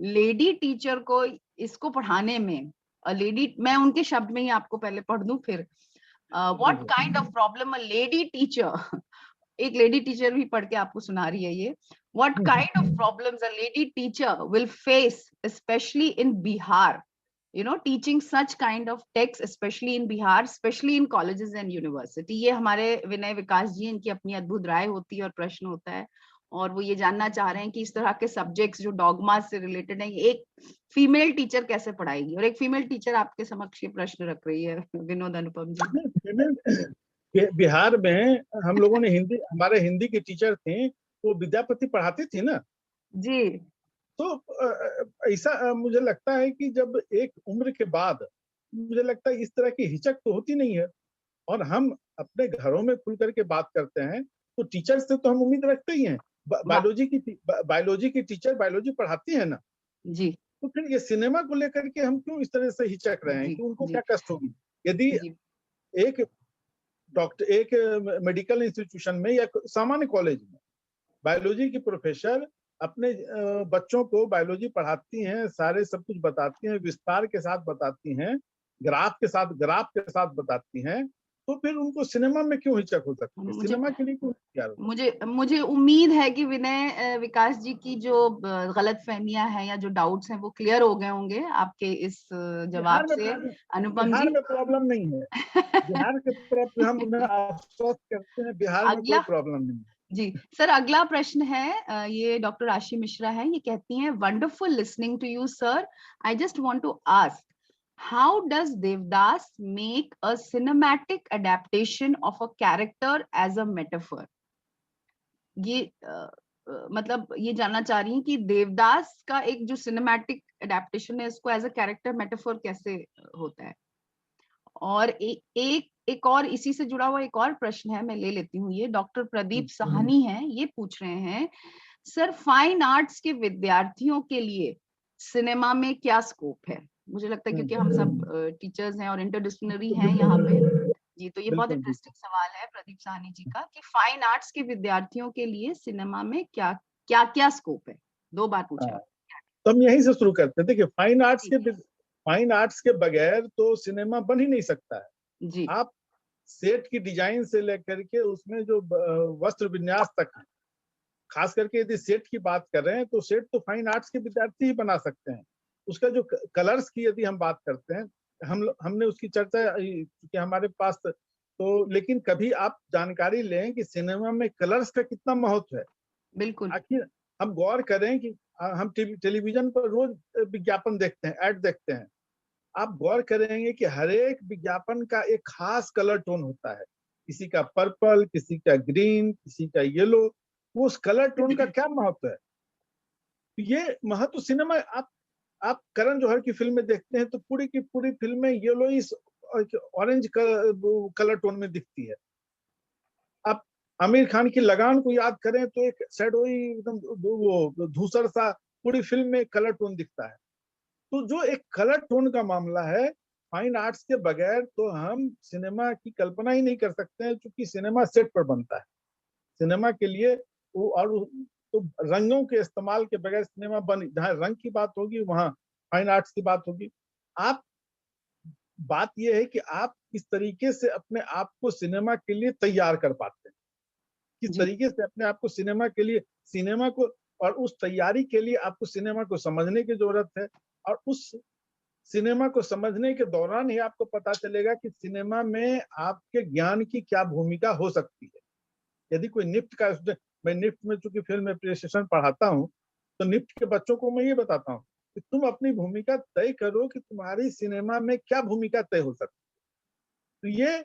लेडी टीचर को इसको पढ़ाने में, लेडी, मैं उनके शब्द में ही आपको पहले पढ़ दूं फिर, what kind of problem a lady teacher, एक लेडी टीचर भी पढ़ के आपको सुना रही है ये, what kind of problems a lady teacher will face specially in Bihar, teaching such kind of texts, especially in Bihar, especially in colleges and university। ये हमारे विनय विकास जी, इनकी अपनी अद्भुत राय होती है और प्रश्न होता है, और वो ये जानना चाह रहे हैं कि इस तरह के सब्जेक्ट्स जो डॉगमा से रिलेटेड है, एक फीमेल टीचर कैसे पढ़ाएगी, और एक फीमेल टीचर आपके समक्ष ये प्रश्न रख रही है, विनोद अनुपम जी। बिहार में हम लोगों ने हिंदी, हमारे हिंदी के टीचर थे, वो विद्यापति पढ़ाते थे ना जी। तो ऐसा मुझे लगता है कि जब एक उम्र के बाद, मुझे लगता है इस तरह की हिचक तो होती नहीं है, और हम अपने घरों में खुल करके बात करते हैं, तो टीचर से तो हम उम्मीद रखते ही हैं। बायोलॉजी की टीचर बायोलॉजी पढ़ाती है ना, जी तो फिर ये सिनेमा को लेकर के हम क्यों इस तरह से हिचक रहे हैं जी कि उनको जी क्या कष्ट होगी? यदि जी एक एक मेडिकल इंस्टीट्यूशन में या सामान्य कॉलेज में बायोलॉजी की प्रोफेसर अपने बच्चों को बायोलॉजी पढ़ाती हैं, सारे सब कुछ बताती हैं, विस्तार के साथ बताती हैं, ग्राफ के साथ बताती हैं, तो फिर उनको सिनेमा में क्यों हिचक हो सकती है? मुझे सिनेमा के लिए क्यों तैयार हो? मुझे मुझे उम्मीद है कि विनय विकास जी की जो गलत फहमियां हैं या जो डाउट्स हैं, वो क्लियर हो गए होंगे आपके इस जवाब बिहार में से, अनुपम बिहार जी। में प्रॉब्लम नहीं है। बिहार के तरफ हम उन्हें आश्वस्त करते हैं, बिहार में कोई अगला, प्रॉब्लम नहीं है। जी सर, अगला प्रश्न है, ये डॉक्टर आशी मिश्रा है, ये कहती हैं, wonderful listening to you sir, I just want to ask, how does Devdas make a cinematic adaptation of a character as a metaphor? ये मतलब ये जानना चाह रही हैं कि देवदास का एक जो सिनेमैटिक एडेप्टेशन है, इसको एज अ कैरेक्टर मेटाफर कैसे होता है? और एक और इसी से जुड़ा हुआ एक और प्रश्न है, मैं ले लेती हूँ ये, डॉक्टर प्रदीप साहनी है, ये पूछ रहे हैं, सर फाइन आर्ट्स के विद्यार्थियों के लिए सिनेमा में क्या स्कोप है? मुझे लगता है क्योंकि हम सब टीचर्स हैं और इंटरडिसिप्लिनरी हैं यहाँ पे, जी, तो ये बहुत बिल्कुल इंटरेस्टिंग बिल्कुल। सवाल है प्रदीप साहनी जी का, कि फाइन आर्ट्स के विद्यार्थियों के लिए सिनेमा में क्या क्या क्या स्कोप है? 2 बार पूछा। हाँ, तो हम यहीं से शुरू करते हैं। देखिए, जी फाइन आर्ट्स के बगैर तो सिनेमा बन ही नहीं सकता है। जी आप सेट की डिजाइन से लेकर के उसमें जो वस्त्र विन्यास तक है, खास करके यदि सेट की बात कर रहे हैं, तो सेट तो फाइन आर्ट्स के विद्यार्थी ही बना सकते हैं। उसका जो कलर्स की यदि हम बात करते हैं, हमने उसकी चर्चा क्योंकि हमारे पास तो, लेकिन कभी आप जानकारी लें कि सिनेमा में कलर्स का कितना महत्व है। बिल्कुल आखिर हम गौर करें कि हम टेलीविजन पर रोज विज्ञापन देखते हैं, ऐड देखते हैं। आप गौर करेंगे कि हर एक विज्ञापन का एक खास कलर टोन होता है, किसी का पर्पल, किसी का ग्रीन, किसी का येलो। वो उस कलर टोन का क्या महत्व है? तो ये महत्व सिनेमा, आप करण जौहर की फिल्में देखते हैं तो पूरी की पूरी फिल्में येलोइश ऑरेंज कलर टोन में दिखती है। आप आमिर खान की लगान को याद करें तो एक शैडोई एकदम वो धूसर सा पूरी फिल्म में कलर टोन दिखता है। तो जो एक कलर टोन का मामला है, फाइन आर्ट्स के बगैर तो हम सिनेमा की कल्पना ही नहीं कर सकते हैं, क्योंकि सिनेमा सेट पर बनता है। सिनेमा के लिए वो, और तो रंगों के इस्तेमाल के बगैर सिनेमा बन, जहाँ रंग की बात होगी वहां फाइन आर्ट्स की बात होगी। आप, बात यह है कि आप किस तरीके से अपने आप को सिनेमा के लिए तैयार कर पाते हैं, किस जी तरीके से अपने आप को सिनेमा के लिए, सिनेमा को, और उस तैयारी के लिए आपको सिनेमा को समझने की जरूरत है। और उस सिनेमा को समझने के दौरान ही आपको पता चलेगा कि सिनेमा में आपके ज्ञान की क्या भूमिका हो सकती है। यदि कोई निफ्ट का मैं निफ्ट में चूंकि फिल्म एप्रिसिएशन पढ़ाता हूँ, तो निफ्ट के बच्चों को मैं ये बताता हूँ कि तुम अपनी भूमिका तय करो कि तुम्हारी सिनेमा में क्या भूमिका तय हो सकती है। तो ये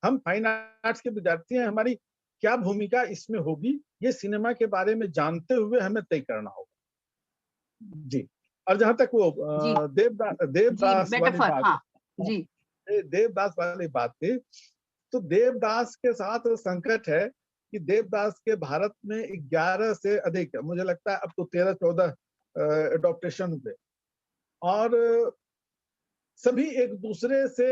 हम फाइन आर्ट्स के विद्यार्थी हैं, हमारी क्या भूमिका इसमें होगी, ये सिनेमा के बारे में जानते हुए हमें तय करना होगा। जी। और जहां तक वो जी जी, देवदास वाली मेटाफर, बात, हाँ जी देवदास वाली बात थी, तो देवदास के साथ संकट है कि देवदास के भारत में 11 से अधिक, मुझे लगता है अब तो 13-14 एडॉप्टेशन हुए, और सभी एक दूसरे से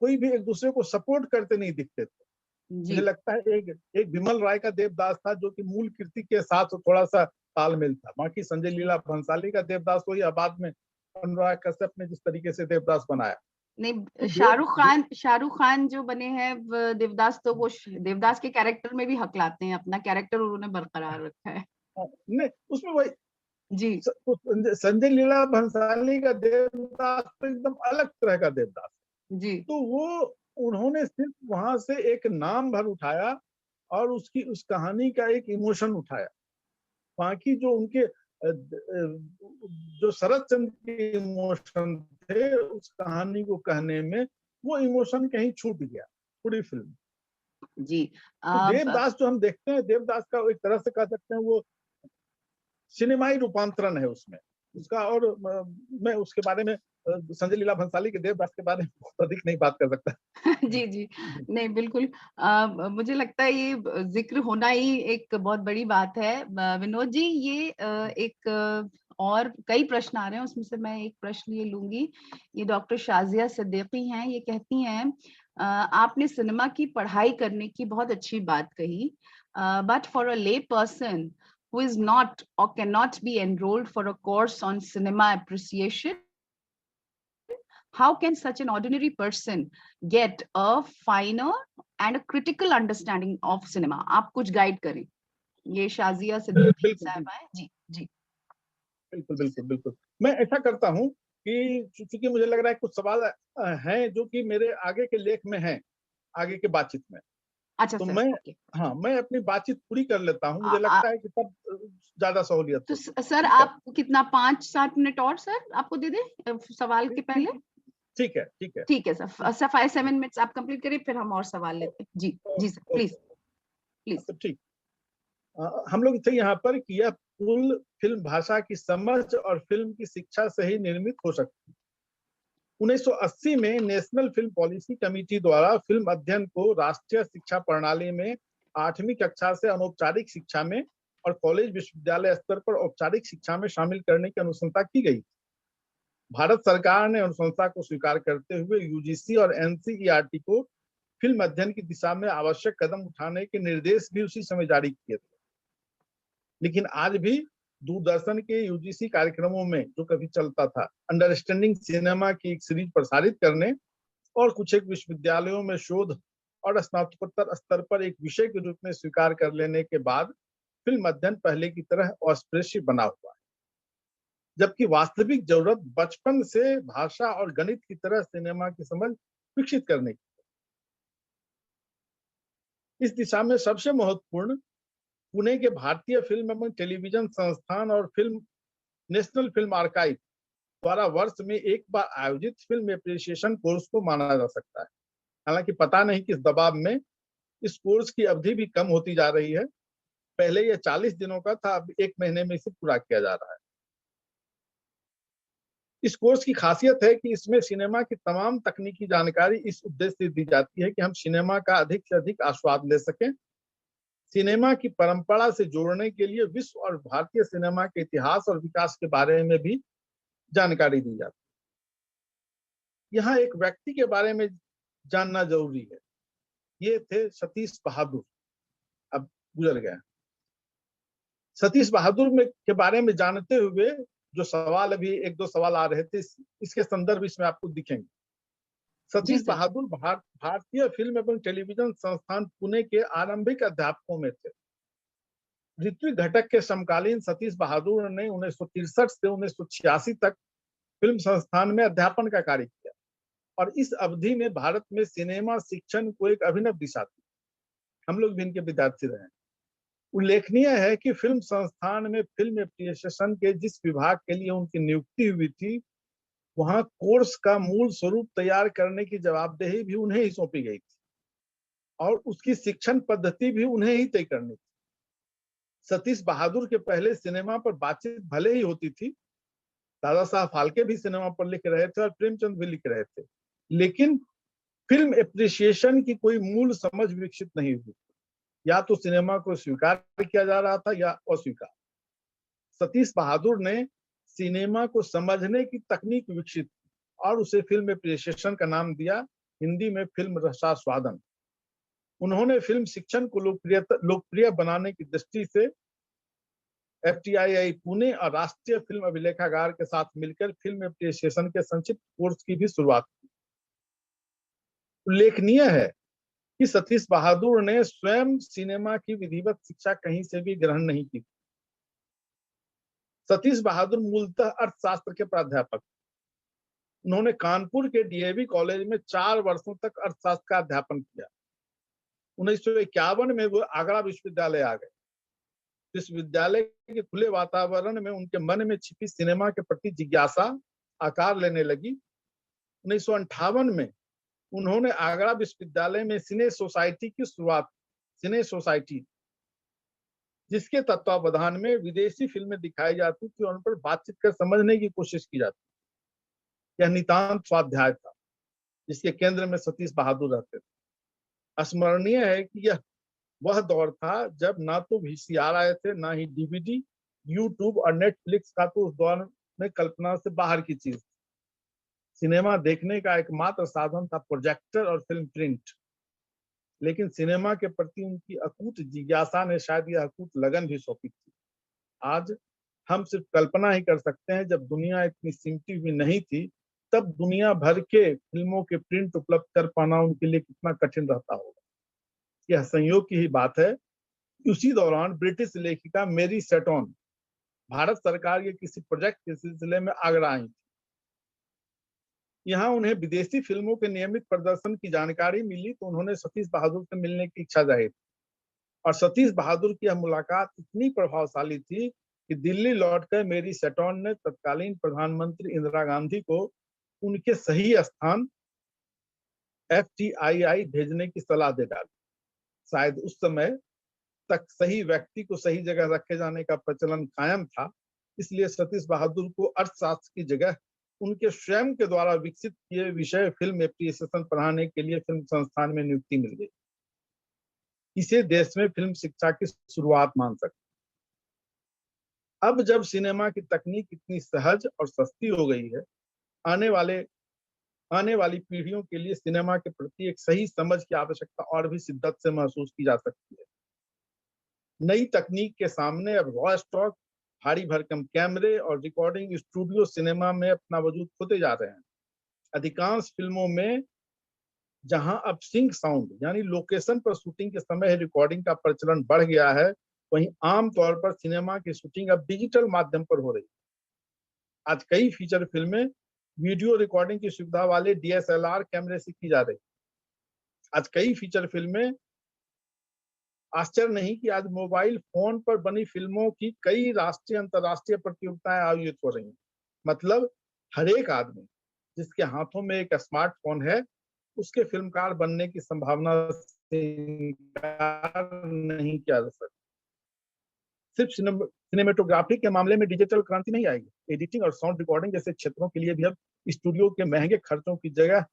कोई भी एक दूसरे को सपोर्ट करते नहीं दिखते थे। जी। मुझे लगता है एक एक विमल राय का देवदास था जो कि मूल कृति के साथ थोड़ा सा तालमेल था। बाकी संजय लीला भंसाली का देवदास हो या बाद में अनुराग कश्यप ने जिस तरीके से देवदास बनाया, तो नहीं, शाहरुख खान जो बने हैं देवदास, तो वो देवदास के कैरेक्टर में भी हक लाते हैं, अपना कैरेक्टर उन्होंने बरकरार रखा है। नहीं उसमें वही जी संजय लीला भंसाली का देवदास तो एकदम अलग तरह का देवदास। जी तो वो उन्होंने सिर्फ वहां से एक नाम भर उठाया और उसकी उस कहानी का एक इमोशन उठाया। बाकी जो उनके जो शरद चंद्र के इमोशन थे उस कहानी को कहने में, वो इमोशन कहीं छूट गया पूरी फिल्म। जी। तो अब देवदास जो हम देखते हैं, देवदास का एक तरह से कह सकते हैं वो सिनेमाई रूपांतरण है उसमें उसका। और मैं उसके बारे में संजय लीला भंसाली के देवदास के बारे में बहुत अधिक नहीं बात कर सकता। जी जी, नहीं बिल्कुल। मुझे लगता है ये जिक्र होना ही एक बहुत बड़ी बात है। विनोद जी, ये एक और कई प्रश्न आ रहे हैं, उसमें से मैं एक प्रश्न ये लूंगी। ये डॉक्टर शाजिया सिद्दीकी हैं, ये कहती हैं आपने सिनेमा की पढ़ाई करने की बहुत अच्छी बात कही, बट फॉर अ ले person who is not or cannot be enrolled for a course on cinema appreciation, how can such an ordinary person get a finer and a critical understanding of cinema? आप कुछ guide करें। ये शाजिया सिद्दीकी बिल्कुल साहबा है जी। जी बिल्कुल जी sir. बिल्कुल बिल्कुल। मैं ऐसा करता हूँ कि चूंकि मुझे लग रहा है कुछ सवाल हैं जो कि मेरे आगे के लेख में हैं, आगे के बातचीत में, अच्छा तो सर, मैं, ओके। हाँ मैं अपनी बातचीत पूरी कर लेता हूँ, आ, मुझे आ, लगता है कि तब ज्यादा सहूलियत तो होगी। सर ठीक है। आप कितना 5-7 मिनट और सर आपको दे दे सवाल के पहले? ठीक ठीक है ठीक है। ठीक है सर, 5-7 मिनट्स आप कंप्लीट करिए, फिर हम और सवाल लेते हैं। जी जी सर, प्लीज ओके। प्लीज। तो ठीक, हम लोग थे यहाँ पर कि यह पुल फिल्म भाषा की समझ और फिल्म की शिक्षा से ही निर्मित हो सकती है। 1980 में नेशनल फिल्म पॉलिसी कमेटी द्वारा फिल्म अध्ययन को राष्ट्रीय शिक्षा प्रणाली में 8वीं कक्षा से अनौपचारिक शिक्षा में और कॉलेज विश्वविद्यालय स्तर पर औपचारिक शिक्षा में शामिल करने की अनुशंसा की गई। भारत सरकार ने अनुशंसा को स्वीकार करते हुए यूजीसी और एनसीईआरटी को फिल्म अध्ययन की दिशा में आवश्यक कदम उठाने के निर्देश भी उसी समय जारी किए थे। लेकिन आज भी दूरदर्शन के यूजीसी कार्यक्रमों में जो कभी चलता था, अंडरस्टैंडिंग सिनेमा की एक सीरीज प्रसारित करने और कुछ एक विश्वविद्यालयों में शोध और स्नातकोत्तर स्तर पर एक विषय के रूप में स्वीकार कर लेने के बाद फिल्म अध्ययन पहले की तरह अस्पृश्य बना हुआ है, जबकि वास्तविक जरूरत बचपन से भाषा और गणित की तरह सिनेमा की समझ विकसित करने की। इस दिशा में सबसे महत्वपूर्ण पुणे के भारतीय फिल्म एवं टेलीविजन संस्थान और फिल्म नेशनल फिल्म आर्काइव द्वारा वर्ष में एक बार आयोजित फिल्म एप्रिसिएशन कोर्स को माना जा सकता है। हालांकि पता नहीं किस दबाव में इस कोर्स की अवधि भी कम होती जा रही है। पहले यह 40 दिनों का था, अब 1 महीने में इसे पूरा किया जा रहा है। इस कोर्स की खासियत है कि इसमें सिनेमा की तमाम तकनीकी जानकारी इस उद्देश्य से दी जाती है कि हम सिनेमा का अधिक से अधिक आस्वाद ले सकें। सिनेमा की परंपरा से जोड़ने के लिए विश्व और भारतीय सिनेमा के इतिहास और विकास के बारे में भी जानकारी दी जाती है। यहाँ एक व्यक्ति के बारे में जानना जरूरी है। ये थे सतीश बहादुर, अब गुजर गए। सतीश बहादुर में के बारे में जानते हुए जो सवाल, अभी 1-2 सवाल आ रहे थे, इसके संदर्भ इसमें आपको दिखेंगे। जी सतीश सर। बहादुर भारतीय फिल्म एवं टेलीविजन संस्थान पुणे के आरंभिक अध्यापकों में थे। ऋत्विक घटक के समकालीन सतीश बहादुर ने 1963 से 1986 तक फिल्म संस्थान में अध्यापन का कार्य किया और इस अवधि में भारत में सिनेमा शिक्षण को एक अभिनव दिशा थी। हम लोग भी इनके विद्यार्थी रहे। उल्लेखनीय है कि फिल्म संस्थान में फिल्म एप्रिसिएशन के जिस विभाग के लिए उनकी नियुक्ति हुई थी, वहां कोर्स का मूल स्वरूप तैयार करने की जवाबदेही भी उन्हें ही सौंपी गई थी और उसकी शिक्षण पद्धति भी उन्हें ही तय करनी थी। सतीश बहादुर के पहले सिनेमा पर बातचीत भले ही होती थी, दादा साहब फाल्के भी सिनेमा पर लिख रहे थे और प्रेमचंद भी लिख रहे थे, लेकिन फिल्म एप्रिसिएशन की कोई मूल समझ विकसित नहीं हुई। या तो सिनेमा को स्वीकार किया जा रहा था या अस्वीकार। सतीश बहादुर ने सिनेमा को समझने की तकनीक विकसित की और उसे फिल्म एप्रिसिएशन का नाम दिया, हिंदी में फिल्म रसास्वादन। उन्होंने फिल्म शिक्षण को लोकप्रिय बनाने की दृष्टि से FTII पुणे और राष्ट्रीय फिल्म अभिलेखागार के साथ मिलकर फिल्म एप्रिसिएशन के संक्षिप्त कोर्स की भी शुरुआत की। उल्लेखनीय है कि सतीश बहादुर ने स्वयं सिनेमा की विधिवत शिक्षा कहीं से भी ग्रहण नहीं की। सतीश बहादुर मूलतः अर्थशास्त्र के प्राध्यापक। उन्होंने कानपुर के DAV कॉलेज में 4 वर्षों तक अर्थशास्त्र का अध्यापन किया। 1951 में वो आगरा विश्वविद्यालय आ गए। विश्वविद्यालय के खुले वातावरण में उनके मन में छिपी सिनेमा के प्रति जिज्ञासा आकार लेने लगी। 1958 में उन्होंने आगरा विश्वविद्यालय में सिने सोसाइटी की शुरुआत, सिने सोसाइटी, जिसके तत्वावधान में विदेशी फिल्में दिखाई जाती थी और उन पर बातचीत कर समझने की कोशिश की जाती। यह नितांत स्वाध्याय था, जिसके केंद्र में सतीश बहादुर रहते थे। स्मरणीय है कि यह वह दौर था जब ना तो VCR आए थे, ना ही DVD, YouTube और नेटफ्लिक्स का तो उस दौर में कल्पना से बाहर की चीज। सिनेमा देखने का एकमात्र साधन था प्रोजेक्टर और फिल्म प्रिंट। लेकिन सिनेमा के प्रति उनकी अकूत जिज्ञासा ने शायद यह अकूत लगन भी सौंपी थी। आज हम सिर्फ कल्पना ही कर सकते हैं, जब दुनिया इतनी सिमटी हुई नहीं थी, तब दुनिया भर के फिल्मों के प्रिंट उपलब्ध कर पाना उनके लिए कितना कठिन रहता होगा। यह संयोग की ही बात है। उसी दौरान ब्रिटिश लेखिका मेरी सेटोन भारत सरकार के किसी प्रोजेक्ट के सिलसिले में आगरा आई थी। यहाँ उन्हें विदेशी फिल्मों के नियमित प्रदर्शन की जानकारी मिली, तो उन्होंने सतीश बहादुर से मिलने की इच्छा जाहिर की और सतीश बहादुर की यह मुलाकात इतनी प्रभावशाली थी कि दिल्ली लौटकर मेरी सेटोन ने तत्कालीन प्रधानमंत्री इंदिरा गांधी को उनके सही स्थान FTII भेजने की सलाह दे डाली। शायद उस समय तक सही व्यक्ति को सही जगह रखे जाने का प्रचलन कायम था, इसलिए सतीश बहादुर को अर्थशास्त्र की जगह उनके स्वयं के द्वारा विकसित किए विषय फिल्म एप्रिसिएशन पढ़ाने के लिए फिल्म संस्थान में नियुक्ति मिल गई। इसे देश में फिल्म शिक्षा की शुरुआत मान सकते। अब जब सिनेमा की तकनीक इतनी सहज और सस्ती हो गई है, आने वाली पीढ़ियों के लिए सिनेमा के प्रति एक सही समझ की आवश्यकता और भी शिद्दत से महसूस की जा सकती है। नई तकनीक के सामने अब रॉ स्टॉक, भारी भरकम कैमरे और रिकॉर्डिंग स्टूडियो सिनेमा में अपना वजूद खोते जा रहे हैं। अधिकांश फिल्मों में जहां अब सिंक साउंड यानी लोकेशन पर शूटिंग के समय रिकॉर्डिंग का प्रचलन बढ़ गया है, वहीं आमतौर पर सिनेमा की शूटिंग अब डिजिटल माध्यम पर हो रही है। आज कई फीचर फिल्में वीडियो रिकॉर्डिंग की सुविधा वाले DSLR कैमरे से की जा रही। आज कई फीचर फिल्में, आश्चर्य नहीं कि आज मोबाइल फोन पर बनी फिल्मों की कई राष्ट्रीय अंतर्राष्ट्रीय प्रतियोगिताएं आयोजित हो रही हैं। मतलब हर एक आदमी जिसके हाथों में एक स्मार्टफोन है, उसके फिल्मकार बनने की संभावना से इनकार नहीं किया जा सकता। सिर्फ सिनेमेटोग्राफी के मामले में डिजिटल क्रांति नहीं आएगी, एडिटिंग और साउंड रिकॉर्डिंग जैसे क्षेत्रों के लिए भी अब स्टूडियो के महंगे खर्चों की जगह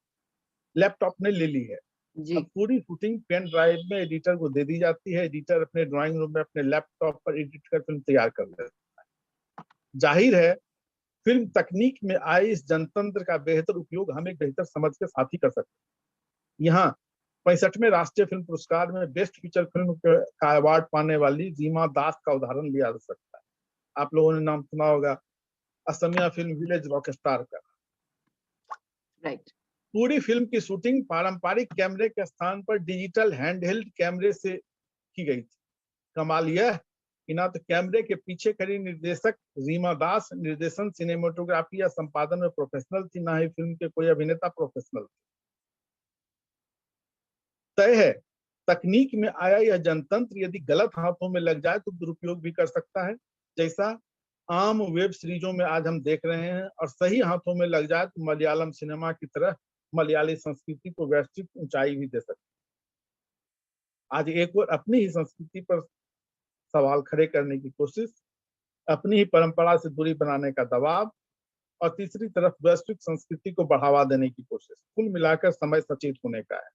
लैपटॉप ने ले ली है। अब पूरी शूटिंग पेन ड्राइव में एडिटर को दे दी जाती है। एडिटर अपने ड्राइंग रूम में अपने लैपटॉप पर एडिट कर फिल्म तैयार कर लेता है। जाहिर है, फिल्म तकनीक में आए इस जनतंत्र का बेहतर उपयोग हम एक बेहतर समझ के साथ ही कर सकते हैं। यहाँ 65वें राष्ट्रीय फिल्म पुरस्कार में बेस्ट फीचर फिल्म का अवार्ड पाने वाली रीमा दास का उदाहरण लिया जा सकता है। आप लोगों ने नाम सुना होगा असमिया फिल्म विलेज रॉकस्टार का। राइट। पूरी फिल्म की शूटिंग पारंपरिक कैमरे के स्थान पर डिजिटल हैंडहेल्ड कैमरे से की गई थी। कमाल यह कि ना तो कैमरे के पीछे खड़ी निर्देशक रीमा दास निर्देशन, सिनेमेटोग्राफी या संपादन में प्रोफेशनल थी, ना ही फिल्म के कोई अभिनेता प्रोफेशनल थे। तय है तकनीक में आया यह जनतंत्र यदि गलत हाथों में लग जाए तो दुरुपयोग भी कर सकता है, जैसा आम वेब सीरीजों में आज हम देख रहे हैं, और सही हाथों में लग जाए तो मलयालम सिनेमा की तरह मलयाली संस्कृति को वैश्विक ऊंचाई भी दे सकती है। आज एक और अपनी ही संस्कृति पर सवाल खड़े करने की कोशिश, अपनी ही परंपरा से दूरी बनाने का दबाव, और तीसरी तरफ वैश्विक संस्कृति को बढ़ावा देने की कोशिश। कुल मिलाकर समय सचेत होने का है।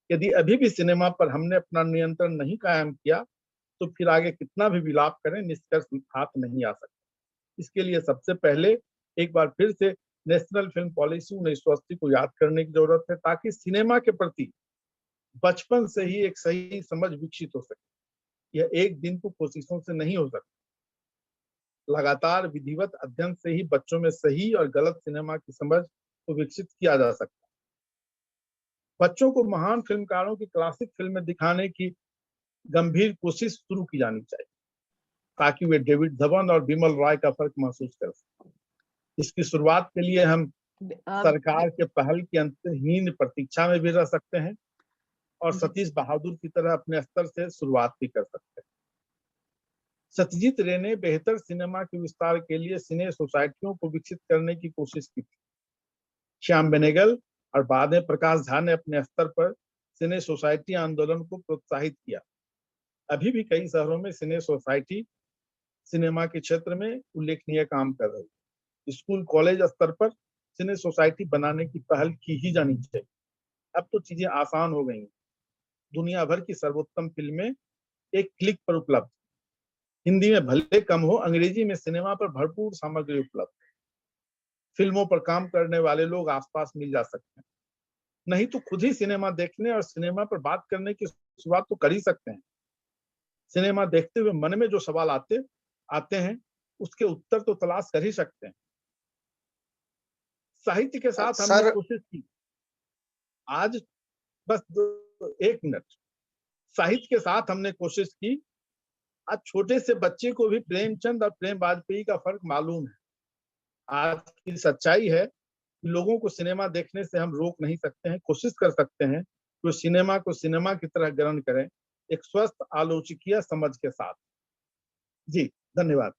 यदि अभी भी सिनेमा पर हमने अपना नियंत्रण नहीं कायम किया तो फिर आगे कितना भी विलाप करें, निष्कर्ष हाथ नहीं आ सकता। इसके लिए सबसे पहले एक बार फिर से नेशनल फिल्म पॉलिसी 1980 को याद करने की जरूरत है, ताकि सिनेमा के प्रति बचपन से ही एक सही समझ विकसित हो सके। यह एक दिन की कोशिशों से नहीं हो सकता। लगातार विधिवत अध्ययन से ही बच्चों में सही और गलत सिनेमा की समझ को विकसित किया जा सकता है। बच्चों को महान फिल्मकारों की क्लासिक फिल्में दिखाने की गंभीर कोशिश शुरू की जानी चाहिए, ताकि वे डेविड धवन और बिमल रॉय का फर्क महसूस कर सकें। इसकी शुरुआत के लिए हम सरकार के पहल की अंतहीन प्रतीक्षा में भी रह सकते हैं, और सतीश बहादुर की तरह अपने स्तर से शुरुआत भी कर सकते हैं। सत्यजीत रे ने बेहतर सिनेमा के विस्तार के लिए सिने सोसाइटियों को विकसित करने की कोशिश की थी। श्याम बेनेगल और बाद में प्रकाश झा ने अपने स्तर पर सिने सोसाइटी आंदोलन को प्रोत्साहित किया। अभी भी कई शहरों में सिने सोसाइटी सिनेमा के क्षेत्र में उल्लेखनीय काम कर रही है। स्कूल कॉलेज स्तर पर सिने सोसाइटी बनाने की पहल की ही जानी चाहिए। अब तो चीजें आसान हो गई हैं। दुनिया भर की सर्वोत्तम फिल्में एक क्लिक पर उपलब्ध। हिंदी में भले कम हो, अंग्रेजी में सिनेमा पर भरपूर सामग्री उपलब्ध है। फिल्मों पर काम करने वाले लोग आसपास मिल जा सकते हैं। नहीं तो खुद ही सिनेमा देखने और सिनेमा पर बात करने की शुरुआत तो कर ही सकते हैं। सिनेमा देखते हुए मन में जो सवाल आते हैं उसके उत्तर तो तलाश कर ही सकते हैं। साहित्य के साथ हमने कोशिश की। आज बस एक मिनट, साहित्य के साथ हमने कोशिश की। आज छोटे से बच्चे को भी प्रेमचंद और प्रेम वाजपेयी का फर्क मालूम है। आज की सच्चाई है कि लोगों को सिनेमा देखने से हम रोक नहीं सकते हैं, कोशिश कर सकते हैं कि सिनेमा को सिनेमा की तरह ग्रहण करें, एक स्वस्थ आलोचकीय समझ के साथ। जी धन्यवाद।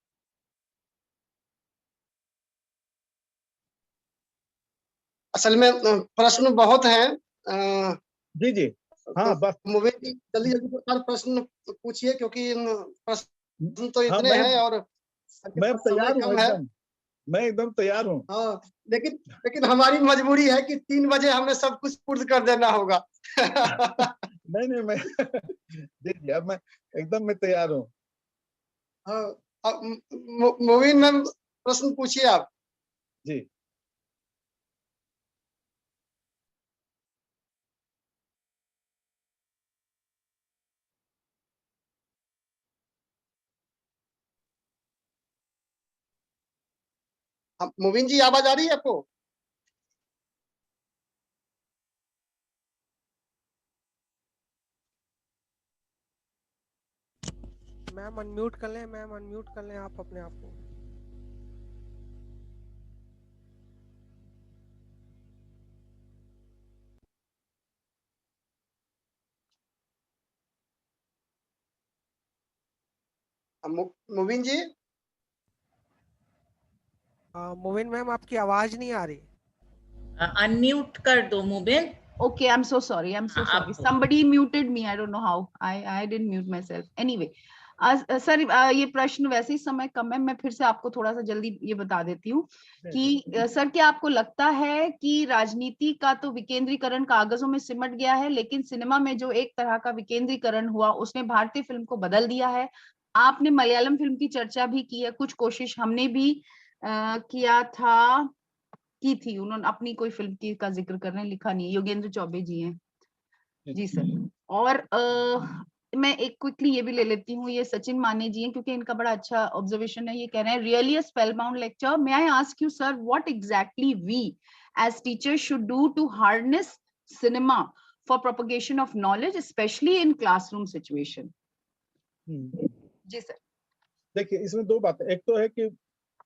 असल में प्रश्न बहुत हैं। जी जी हाँ, बस जल्दी जल्दी प्रश्न पूछिए, क्योंकि प्रश्न तो इतने हाँ, हैं और मैं तैयार हूँ एकदम। मैं एकदम तैयार हूँ। हाँ, लेकिन हमारी मजबूरी है कि 3 बजे हमें सब कुछ पूर्ण कर देना होगा। नहीं मैं देखिए, अब मैं तैयार हूँ। हाँ, मोविन मैम प्रश्न पूछिए आप। जी मोविन जी, आवाज आ रही है आपको? मैम अनम्यूट कर लें, मैम अनम्यूट कर लें आप अपने आप को। मोविन जी, मोविन मैम आपकी आवाज नहीं आ रही। अनम्यूट कर दो Mubin. Okay, I'm so sorry. I'm so sorry. Somebody muted me. I don't know how. I didn't mute myself. Anyway, sir ये प्रश्न वैसे ही समय कम है, मैं फिर से आपको थोड़ा सा जल्दी ये बता देती हूँ कि सर क्या आपको लगता है कि राजनीति का तो विकेंद्रीकरण कागजों में सिमट गया है, लेकिन सिनेमा में जो एक तरह का विकेंद्रीकरण हुआ उसने भारतीय फिल्म को बदल दिया है? आपने मलयालम फिल्म की चर्चा भी की है, कुछ कोशिश हमने भी किया था, की थी। उन्होंने अपनी कोई फिल्म की का जिक्र कर रहे हैं, लिखा नहीं है, योगेंद्र चौबे जी हैं। जी सर। और मैं एक क्विकली ये भी ले लेती हूँ, ये सचिन माने जी हैं, क्योंकि इनका बड़ा अच्छा ऑब्जर्वेशन है। ये कह रहे हैं really a spellbound lecture. May I ask you sir, what exactly we as teachers should do to harness cinema for propagation of knowledge, specially in classroom situation? जी सर। देखिए, इसमें दो बातें। एक तो है कि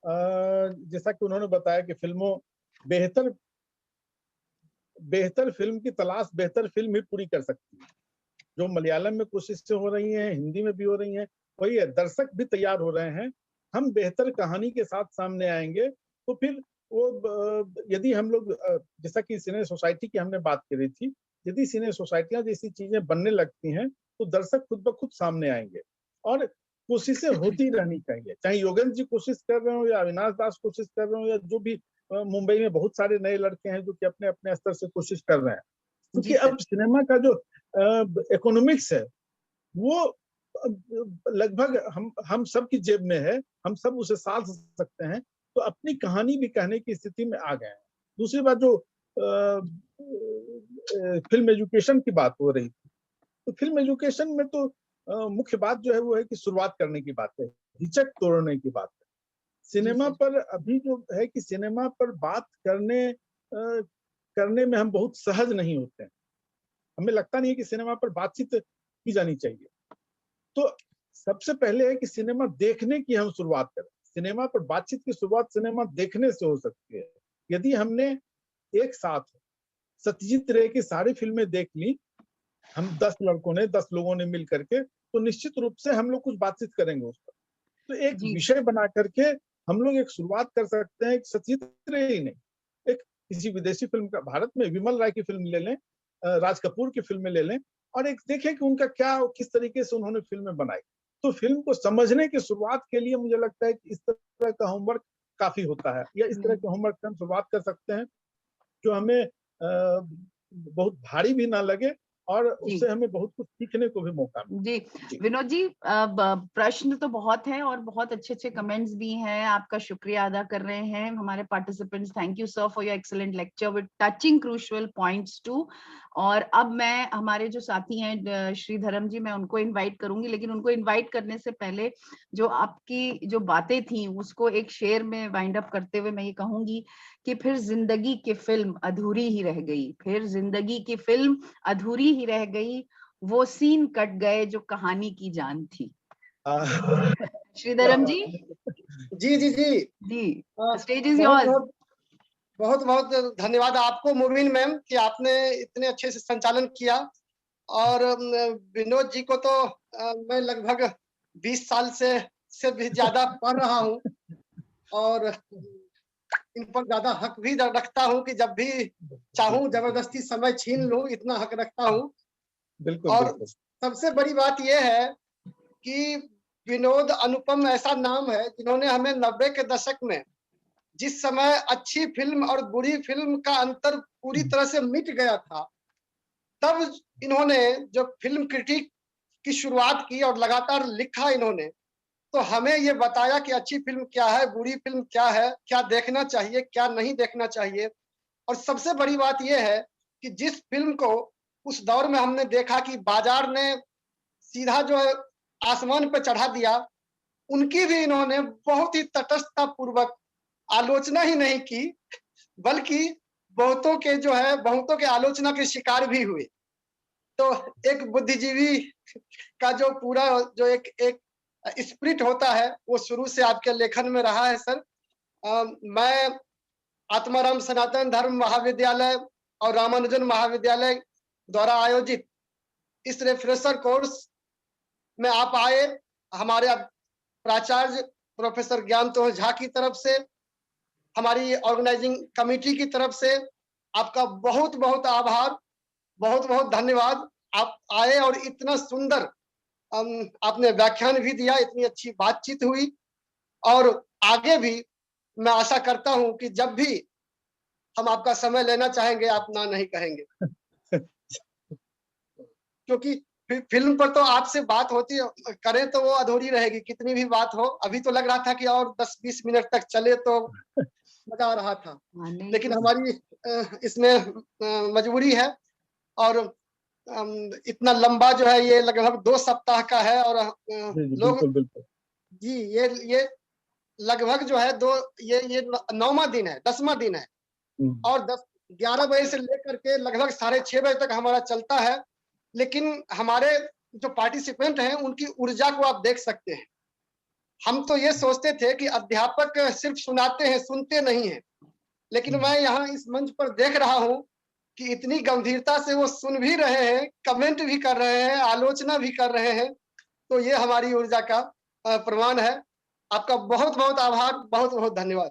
जैसा कि उन्होंने बताया कि फिल्मों बेहतर फिल्म की तलाश बेहतर फिल्म ही पूरी कर सकती है। जो मलयालम में कोशिशें हो रही हैं, हिंदी में भी हो रही हैं, वही है, दर्शक भी तैयार हो रहे हैं। हम बेहतर कहानी के साथ सामने आएंगे तो फिर वो यदि हम लोग जैसा कि सिने सोसाइटी की हमने बात करी थी, यदि सिने सोसाइटियां जैसी चीजें बनने लगती हैं तो दर्शक खुद ब खुद सामने आएंगे। और कोशिशें होती रहनी चाहिए, चाहे योगेंद्र जी कोशिश कर रहे हो या अविनाश दास कोशिश कर रहे हो या जो भी मुंबई में बहुत सारे नए लड़के हैं जो कि अपने अपने स्तर से कोशिश कर रहे हैं, क्योंकि अब सिनेमा का जो इकोनॉमिक्स है वो लगभग हम सब की जेब में है, हम सब उसे साध सकते हैं, तो अपनी कहानी भी कहने की स्थिति में आ गए हैं। दूसरी बात, जो फिल्म एजुकेशन की बात हो रही थी, तो फिल्म एजुकेशन में तो मुख्य बात जो है वो है कि शुरुआत करने की बात है, हिचक तोड़ने की बात है। सिनेमा पर अभी जो है कि सिनेमा पर बात करने में हम बहुत सहज नहीं होते हैं। हमें लगता नहीं है कि सिनेमा पर बातचीत की जानी चाहिए। तो सबसे पहले है कि सिनेमा देखने की हम शुरुआत करें। सिनेमा पर बातचीत की शुरुआत सिनेमा देखने से हो सकती है। यदि हमने एक साथ सत्यजीत रे की सारी फिल्में देख ली, हम 10 लड़कों ने 10 लोगों ने मिल करके, तो निश्चित रूप से हम लोग कुछ बातचीत करेंगे उस पर। तो एक विषय बना करके हम लोग एक शुरुआत कर सकते हैं। सत्यजीत रे ही नहीं, एक किसी विदेशी फिल्म का, भारत में विमल राय की फिल्म ले लें, राज कपूर की फिल्में ले लें, और एक देखें कि उनका क्या, किस तरीके से उन्होंने फिल्में बनाई। तो फिल्म को समझने की शुरुआत के लिए मुझे लगता है कि इस तरह का होमवर्क काफी होता है, या इस तरह के होमवर्क से हम शुरुआत कर सकते हैं जो हमें बहुत भारी भी ना लगे और उससे हमें बहुत कुछ सीखने को भी मौका मिले। जी विनोद जी, प्रश्न तो बहुत है और बहुत अच्छे अच्छे कमेंट्स भी हैं। आपका शुक्रिया अदा कर रहे हैं हमारे participants. Thank you sir for your excellent lecture with touching crucial points too. और अब मैं हमारे जो साथी हैं श्रीधरम जी, मैं उनको इनवाइट करूंगी, लेकिन उनको इनवाइट करने से पहले जो आपकी जो बातें थी उसको एक शेर में वाइंड अप करते हुए मैं ये कहूंगी कि फिर जिंदगी की फिल्म अधूरी ही रह गई, फिर जिंदगी की फिल्म अधूरी ही रह गई, वो सीन कट गए जो कहानी की जान थी। श्रीधरम जी। जी जी जी जी, स्टेज इज योर्स। बहुत बहुत धन्यवाद आपको मुबीन मैम कि आपने इतने अच्छे से संचालन किया। और विनोद जी को तो मैं लगभग 20 साल से भी ज्यादा पढ़ रहा हूँ और इन पर ज्यादा हक भी रखता हूँ कि जब भी चाहूँ जबरदस्ती समय छीन लूं, इतना हक रखता हूँ। बिल्कुल, और बिल्कुल। सबसे बड़ी बात यह है कि विनोद अनुपम ऐसा नाम है जिन्होंने हमें 90 के दशक में, जिस समय अच्छी फिल्म और बुरी फिल्म का अंतर पूरी तरह से मिट गया था, तब इन्होंने जो फिल्म क्रिटिक की शुरुआत की और लगातार लिखा इन्होंने, तो हमें ये बताया कि अच्छी फिल्म क्या है, बुरी फिल्म क्या है, क्या देखना चाहिए, क्या नहीं देखना चाहिए। और सबसे बड़ी बात यह है कि जिस फिल्म को उस दौर में हमने देखा कि बाजार ने सीधा जो है आसमान पर चढ़ा दिया, उनकी भी इन्होंने बहुत ही तटस्थता पूर्वक आलोचना ही नहीं की, बल्कि बहुतों के आलोचना के शिकार भी हुए। तो एक बुद्धिजीवी का जो पूरा जो एक स्पिरिट होता है वो शुरू से आपके लेखन में रहा है सर। मैं आत्माराम सनातन धर्म महाविद्यालय और रामानुजन महाविद्यालय द्वारा आयोजित इस रिफ्रेशर कोर्स में आप आए, हमारे प्राचार्य प्रोफेसर ज्ञानतोष झा की तरफ से, हमारी ऑर्गेनाइजिंग कमेटी की तरफ से आपका बहुत बहुत आभार, बहुत बहुत धन्यवाद। आप आए और इतना सुंदर आपने व्याख्यान भी दिया, इतनी अच्छी बातचीत हुई, और आगे भी मैं आशा करता हूं कि जब भी हम आपका समय लेना चाहेंगे आप ना नहीं कहेंगे। क्योंकि फिल्म पर तो आपसे बात होती करें तो वो अधूरी रहेगी, कितनी भी बात हो। अभी तो लग रहा था कि और 10-20 मिनट तक चले तो मजा आ रहा था, लेकिन हमारी इसमें मजबूरी है। और इतना लंबा जो है ये लगभग 2 सप्ताह का है, और लोग बिल्कुल। जी ये लगभग जो है ये 9वां दिन है, 10वां दिन है, और 11 बजे से लेकर के लगभग 6:30 बजे तक हमारा चलता है। लेकिन हमारे जो पार्टिसिपेंट हैं उनकी ऊर्जा को आप देख सकते हैं। हम तो ये सोचते थे कि अध्यापक सिर्फ सुनाते हैं, सुनते नहीं हैं, लेकिन मैं यहाँ इस मंच पर देख रहा हूँ कि इतनी गंभीरता से वो सुन भी रहे हैं, कमेंट भी कर रहे हैं, आलोचना भी कर रहे हैं, तो ये हमारी ऊर्जा का प्रमाण है। आपका बहुत बहुत आभार, बहुत बहुत धन्यवाद।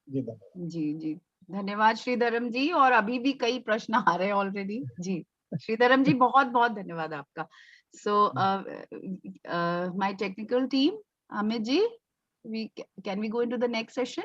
जी धन्यवाद। जी धन्यवाद श्रीधरम जी। और अभी भी कई प्रश्न आ रहे हैं ऑलरेडी। जी श्रीधरम जी, बहुत बहुत धन्यवाद आपका। So my technical team, Amit ji, can we go into the next session?